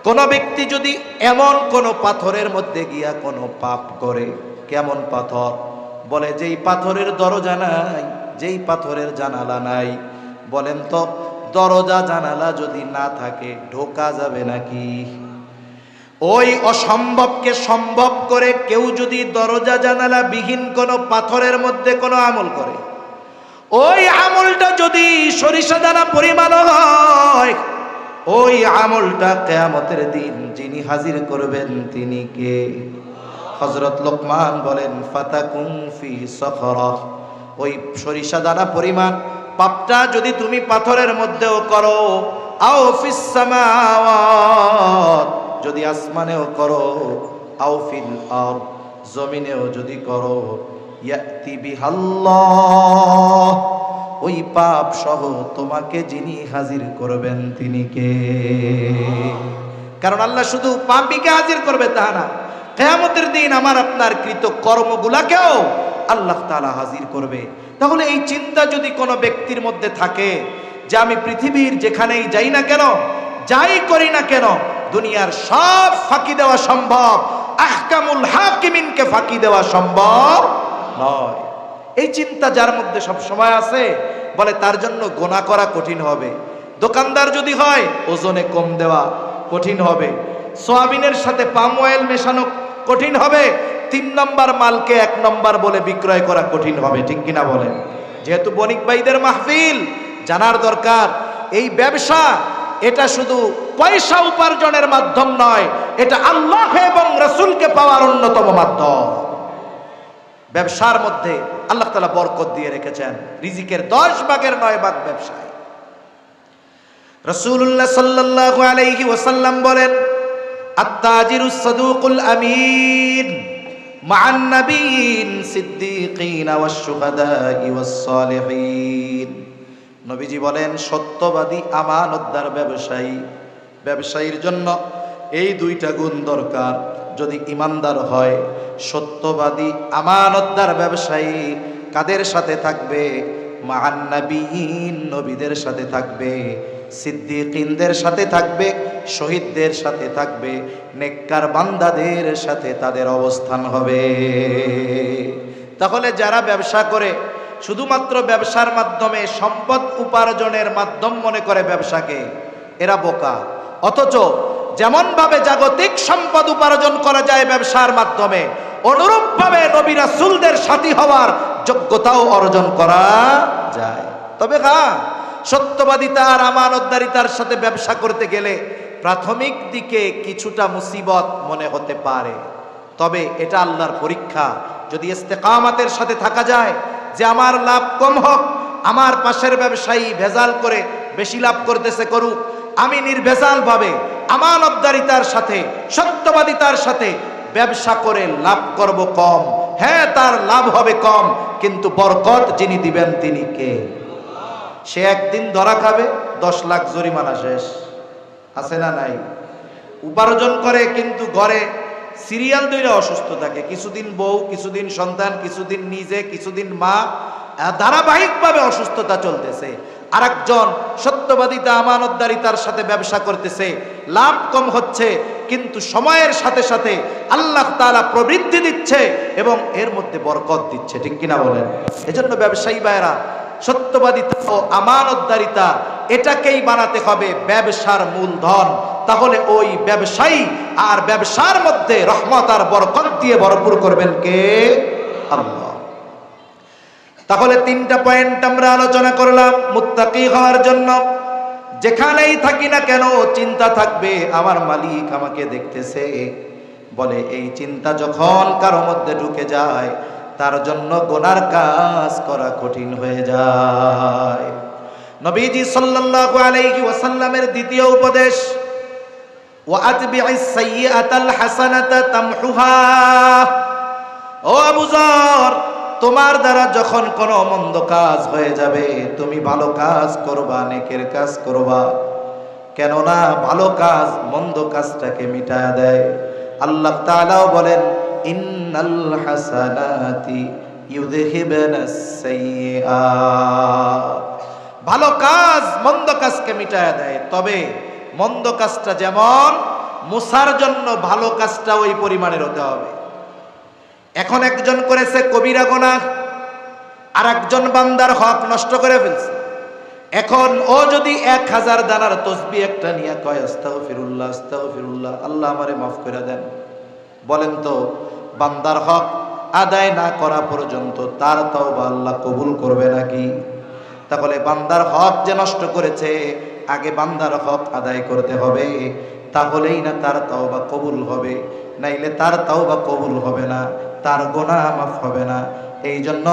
কোন ব্যক্তি যদি এমন কোন পাথরের মধ্যে গিয়া কোনো পাপ করে, কেমন পাথর? বলে যেই পাথরের দরজা নাই, যেই পাথরের জানালা নাই। বলেন তো দরজা জানালা যদি না থাকে ঢোকা যাবে নাকি? ওই অসম্ভবকে সম্ভব করে কেউ যদি দরজা জানালা বিহীন কোনো পাথরের মধ্যে কোনো আমল করে, ওই আমলটা যদি সরিষা দানা পরিমাণ হয়, ওই আমলটা কিয়ামতের দিন যিনি হাজির করবেন তিনি কে? হযরত লোকমান বলেন, ফাতাকুন ফি সখরা, ওই সরিষা দানা পরিমাণ পাপটা যদি তুমি পাথরের মধ্যেও করো, আও ফিস সামাওয়াত, যদি আসমানেও করো, আও ফিল আরদ, জমিনেও যদি করো, ইয়াতি বিহাল্লাহ, ওই পাপ সহ তোমাকে যিনি হাজির করবেন তিনি কে? কারণ আল্লাহ শুধু পাপীকে হাজির করবে তা না, কিয়ামতের দিন আমার আপনার কৃত কর্মগুলাকেও আল্লাহ তাআলা হাজির করবে। তাহলে এই চিন্তা যদি কোনো ব্যক্তির মধ্যে থাকে যে আমি পৃথিবীর যেখানেই যাই না কেন, যাই করি না কেন, দুনিয়ার সব ফাঁকি দেওয়া সম্ভব, আহকামুল হাকিমিনকে ফাঁকি দেওয়া সম্ভব নয়, এই চিন্তা যার মধ্যে সব সময় আছে, বলে তার জন্য গোনা করা কঠিন হবে। দোকানদার যদি হয়, ওজনে কম দেওয়া কঠিন হবে, সয়াবিনের সাথে পাম অয়েল মেশানো কঠিন হবে, 3 নম্বর মালকে 1 নম্বর বলে বিক্রয় করা কঠিন হবে। ঠিক কিনা বলেন? যেহেতু বণিক ভাইদের মাহফিল, জানার দরকার এই ব্যবসা এটা শুধু পয়সা উপার্জনের মাধ্যম নয়, এটা আল্লাহ এবং রাসূলকে পাওয়ার অন্যতম মাধ্যম। ব্যবসার মধ্যে আল্লাহ তাআলা বরকত দিয়ে রেখেছেন, রিজিকের 10 ভাগের 9 ভাগ ব্যবসায়। রাসূলুল্লাহ সাল্লাল্লাহু আলাইহি ওয়াসাল্লাম বলেন, আত-তাজিরুস সাদুকুল আমিন মা'আন নাবিয়্যিন সিদ্দীকিন ওয়াশ শুহাদা'i ওয়াস সালিহিন। নবীজি বলেন, সত্যবাদী আমানতদার ব্যবসায়ী, ব্যবসায়ীর জন্য এই 2টা গুণ দরকার। যদি ইমানদার হয়, সত্যবাদী আমানতদার ব্যবসায়ী কাদের সাথে থাকবে? মা'আন নাবিয়্যিন, নবীদের সাথে থাকবে, সিদ্দীকিনদের সাথে থাকবে, শহীদদের সাথে থাকবে, নেককার বান্দাদের সাথে তাদের অবস্থান হবে। তাহলে যারা ব্যবসা করে শুধুমাত্র ব্যবসার মাধ্যমে সম্পদ উপার্জনের মাধ্যম মনে করে ব্যবসাকে, এরা বোকা। অথচ যেমন ভাবে জাগতিক সম্পদ উপার্জন করা যায় ব্যবসার মাধ্যমে, অনুরূপ ভাবে নবী রাসূলদের সাথী হওয়ার যোগ্যতাও অর্জন করা যায়। তবে হ্যাঁ, সত্যবাদিতা আর আমানতদারিতার সাথে ব্যবসা করতে গেলে প্রাথমিক দিকে কিছুটা মুসিবত মনে হতে পারে, তবে এটা আল্লাহর পরীক্ষা। যদি ইস্তেকামাতের সাথে থাকা যায় যে আমার লাভ কম হোক, আমার পাশের ব্যবসায়ী ভেজাল করে বেশি লাভ করতেছে করুক, আমি নির্ভেজাল ভাবে আমানতদারিতার সাথে সত্যবাদিতার সাথে ব্যবসা করে লাভ করব কম, হ্যাঁ তার লাভ হবে কম, কিন্তু বরকত যিনি দিবেন তিনি কে? সে একদিন ধরা খাবে, 10 লাখ জরিমানা শেষ। আছে না নাই? উপার্জন করে কিন্তু ঘরে সিরিয়াল ধরে অসুস্থ থাকে, কিছুদিন বউ, কিছুদিন সন্তান, কিছুদিন নিজে, কিছুদিন মা, ধারাবাহিকভাবে অসুস্থতা চলতেছে। আরেকজন সত্যবাদিতা আমানতদারিতার সাথে ব্যবসা করতেছে, লাভ কম হচ্ছে, কিন্তু সময়ের সাথে সাথে আল্লাহ তাআলা প্রবৃদ্ধি দিচ্ছে এবং এর মধ্যে বরকত দিচ্ছে। ঠিক কিনা বলেন? এজন্য ব্যবসায়ী ভাইরা সত্যবাদিতা ও আমানতদারিতা, এটাকেই বানাতে হবে ব্যবসার মূলধন। তাহলে ওই ব্যবসায়ী আর ব্যবসার মধ্যে রহমত আর বরকত দিয়ে ভরপুর করবেন কে? আল্লাহ। তাহলে 3টা পয়েন্ট আমরা আলোচনা করলাম মুত্তাকি হওয়ার জন্য। যেখানেই থাকি না কেন চিন্তা থাকবে আমার মালিক আমাকে দেখতেছে। বলে এই চিন্তা যখন কারো মধ্যে ঢুকে যায় তার জন্য গুনার কাজ করা কঠিন হয়ে যায়। নবীজি সাল্লাল্লাহু আলাইহি ওয়াসাল্লামের দ্বিতীয় উপদেশ, ওয়া আতবি'is সাইয়্যাতাল হাসানাতা তামহুহা। ও আবু যর, তোমার দ্বারা যখন কোনো মন্দ কাজ হয়ে যাবে তুমি ভালো কাজ করবা, নেকের কাজ করবা। কেননা ভালো কাজ মন্দ কাজটাকে মিটায়া দেয়। আল্লাহ তাআলাও বলেন ইন্নাল হাসানাতি ইউযহিবুনাস সাইয়্যাত। ভালো কাজ মন্দ কাজকে মিটায়া দেয়, তবে মন্দ কাজটা যেমন মুসার জন্য ভালো কাজটা ওই পরিমাণের হতে হবে। এখন একজন করেছে কবিরা গুনাহ, আর একজন বান্দার হক নষ্ট করে ফেলছে। এখন ও যদি 1000 দানার তসবিহ একটা নিয়ে কয় আস্তাগফিরুল্লাহ আস্তাগফিরুল্লাহ, আল্লাহ আমারে মাফ করে দেন, বলেন তো বান্দার হক আদায় না করা পর্যন্ত তার তওবা আল্লাহ কবুল করবে নাকি? তাহলে বান্দার হক যে নষ্ট করেছে, আগে বান্দার হক আদায় করতে হবে, তাহলেই না তার তওবা কবুল হবে, নাইলে তার তওবা কবুল হবে না, তার গুনাহ মাফ হবে না। এই জন্য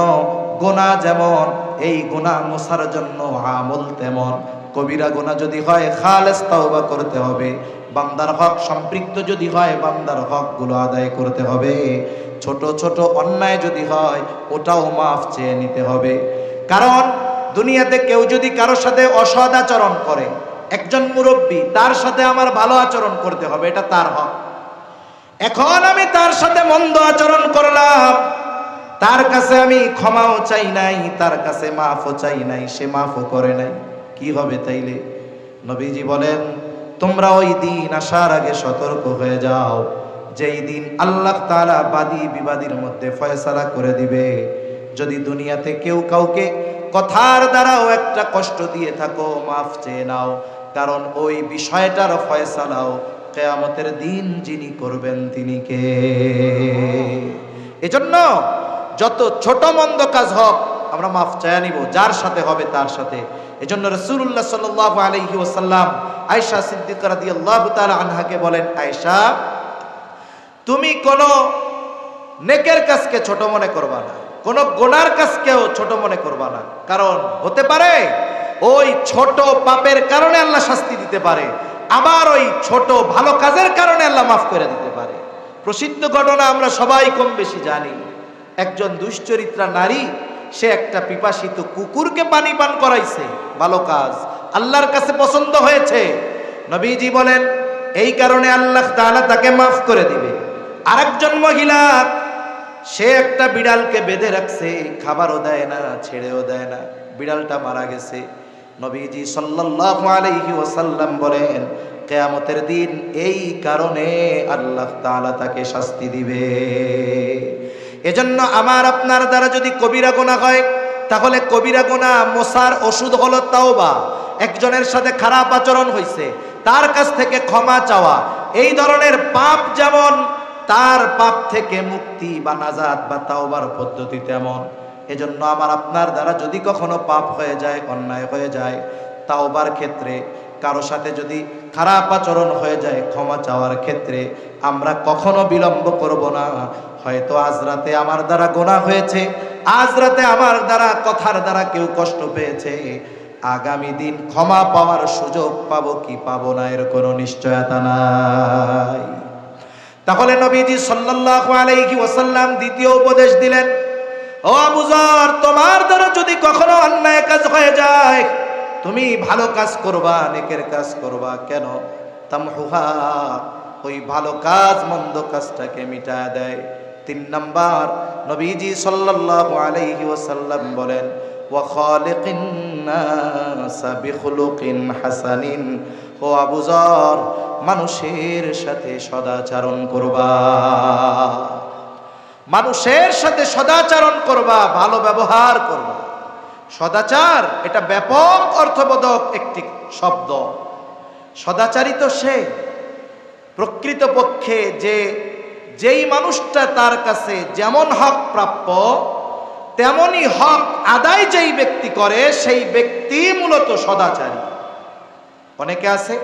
গুনাহ যেমন এই গুনাহ মুছার জন্য আমল তেমন। কবিরা গুনাহ যদি হয় খালেস তওবা করতে হবে, বান্দার হক সম্পৃক্ত যদি হয় বান্দার হকগুলো আদায় করতে হবে, ছোট ছোট অন্যায় যদি হয় ওটাও মাফ চেয়ে নিতে হবে। কারণ দুনিয়াতে কেউ যদি কারোর সাথে অসৎ আচরণ করে, একজন মুরব্বী, তার সাথে আমার ভালো আচরণ করতে হবে, এটা তার হক। এখন আমি তার সাথে মন্দ আচরণ করলাম, তার কাছে আমি ক্ষমাও চাই নাই, তার কাছে মাফও চাই নাই, সে মাফও করে নাই, কি হবে তাইলে? নবীজি বলেন তোমরা ওই দিন আসার আগে সতর্ক হয়ে যাও, যেই দিন আল্লাহ তাআলা বাদী বিবাদীর মধ্যে ফয়সালা করে দিবে। যদি দুনিয়াতে কেউ কাউকে কথার দ্বারাও একটা কষ্ট দিয়ে থাকো, মাফ চেয়ে নাও, কারণ ওই বিষয়টার ফয়সালাও কিয়ামতের দিন যিনি করবেন তিনি কে? এজন্য যত ছোট মন্দ কাজ হোক আমরা মাফ চায়া নিব, যার সাথে হবে তার সাথে। এজন্য রাসূলুল্লাহ সাল্লাল্লাহু আলাইহি ওয়াসাল্লাম আয়েশা সিদ্দিকা রাদিয়াল্লাহু তাআলা আনহাকে বলেন, আয়েশা তুমি কোন নেকের কাজকে ছোট মনে করবা না, কোন গুনার কাজকেও ছোট মনে করবা না। কারণ হতে পারে ওই ছোট পাপের কারণে আল্লাহ শাস্তি দিতে পারে, আবার ওই ছোট ভালো কাজের কারণে আল্লাহ মাফ করে দিতে পারে। প্রসিদ্ধ ঘটনা আমরা সবাই কম বেশি জানি। একজন দুশ্চরিত্রা নারী, সে একটা পিপাসিত কুকুরকে পানি পান করাইছে, ভালো কাজ, আল্লাহর কাছে পছন্দ হয়েছে। নবীজি বলেন এই কারণে আল্লাহ তাআলা তাকে মাফ করে দিবে। আরেকজন মহিলা, সে একটা বিড়ালকে বেঁধে রাখছে, খাবারও দেয় না, ছেড়েও দেয় না, বিড়ালটা মারা গেছে। নবীজি সাল্লাল্লাহু আলাইহি ওয়াসাল্লাম বলেন কিয়ামতের দিন এই কারণে আল্লাহ তাআলা তাকে শাস্তি দিবে। এজন্য আমার আপনার দ্বারা যদি কবিরা গুনাহ হয়, তাহলে কবিরা গুনাহ মোছার ওষুধ হলো তাওবা। একজনের সাথে খারাপ আচরণ হয়েছে, তার কাছ থেকে ক্ষমা চাওয়া, এই ধরনের পাপ যেমন তার পাপ থেকে মুক্তি বা নাজাত বা তাওবার পদ্ধতি তেমন। এজন্য আমার আপনার দ্বারা যদি কখনো পাপ হয়ে যায়, অন্যায় হয়ে যায়, তাওবার ক্ষেত্রে, কারো সাথে যদি খারাপ আচরণ হয়ে যায়, ক্ষমা চাওয়ার ক্ষেত্রে আমরা কখনো বিলম্ব করব না। হয়তো আজ রাতে আমার দ্বারা গুনাহ হয়েছে, আজ রাতে আমার দ্বারা কথার দ্বারা কেউ কষ্ট পেয়েছে, আগামী দিন ক্ষমা পাওয়ার সুযোগ পাবো কি পাবো না এর কোনো নিশ্চয়তা নাই। তাহলে নবীজি সাল্লাল্লাহু আলাইহি ওয়াসাল্লাম দ্বিতীয় উপদেশ দিলেন, ও আবু যর, তোমার দ্বারা যদি কখনো অন্যায় কাজ হয়ে যায়, তুমি ভালো কাজ করবা, নেকের কাজ করবা। কেন? তামহুহা, ওই ভালো কাজ মন্দ কাজটাকে মিটায়া দেয়। 3 নাম্বার, নবীজি সাল্লাল্লাহু আলাইহি ওয়াসাল্লাম বলেন, ওয়া খালিকিন নাসা বিখুলুকিন হাসানিন। ও আবু যর, মানুষের সাথে সদাচরণ করবা, মানুষের সাথে সদাচরণ করবা, ভালো ব্যবহার করবা। সদাচার এটা ব্যাপক অর্থবোধক একটি শব্দ। সদাচারী তো সে প্রকৃতপক্ষে যেই মানুষটা তার কাছে যেমন হক প্রাপ্য তেমনি হক আদায় যেই ব্যক্তি করে সেই ব্যক্তি মূলত সদাচারী। অনেকে আছে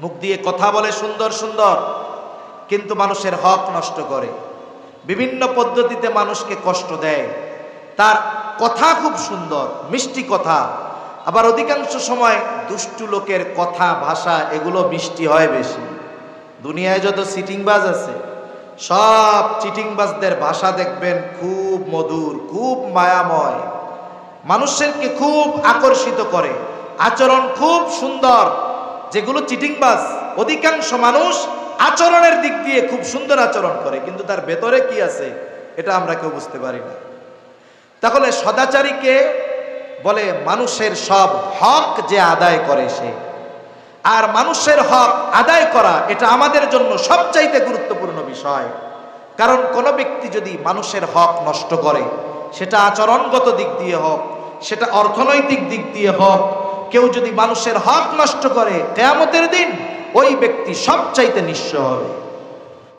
মুখ দিয়ে কথা বলে সুন্দর সুন্দর, কিন্তু মানুষের হক নষ্ট করে, বিভিন্ন পদ্ধতিতে মানুষকে কষ্ট দেয়। তার কথা খুব সুন্দর, মিষ্টি কথা, আবার অধিকাংশ সময় দুষ্টু লোকের কথা ভাষা এগুলো মিষ্টি হয় বেশি। দুনিয়ায় যত চিটিংবাজ আছে সব চিটিংবাজদের ভাষা দেখবেন খুব মধুর, খুব মায়াময়, মানুষকে খুব আকর্ষিত করে, আচরণ খুব সুন্দর। যেগুলো চিটিংবাজ, অধিকাংশ মানুষ আচরণের দিক দিয়ে খুব সুন্দর আচরণ করে, কিন্তু তার ভেতরে কি আছে এটা আমরা কেউ বুঝতে পারি না। তাহলে সদাচারীকে বলে মানুষের সব হক যে আদায় করে সে। আর মানুষের হক আদায় করা এটা আমাদের জন্য সবচাইতে গুরুত্বপূর্ণ বিষয়। কারণ কোনো ব্যক্তি যদি মানুষের হক নষ্ট করে, সেটা আচরণগত দিক দিয়ে হোক, সেটা অর্থনৈতিক দিক দিয়ে হোক, কেউ যদি মানুষের হক নষ্ট করে কিয়ামতের দিন ওই ব্যক্তি সবচাইতে নিঃস্ব হবে।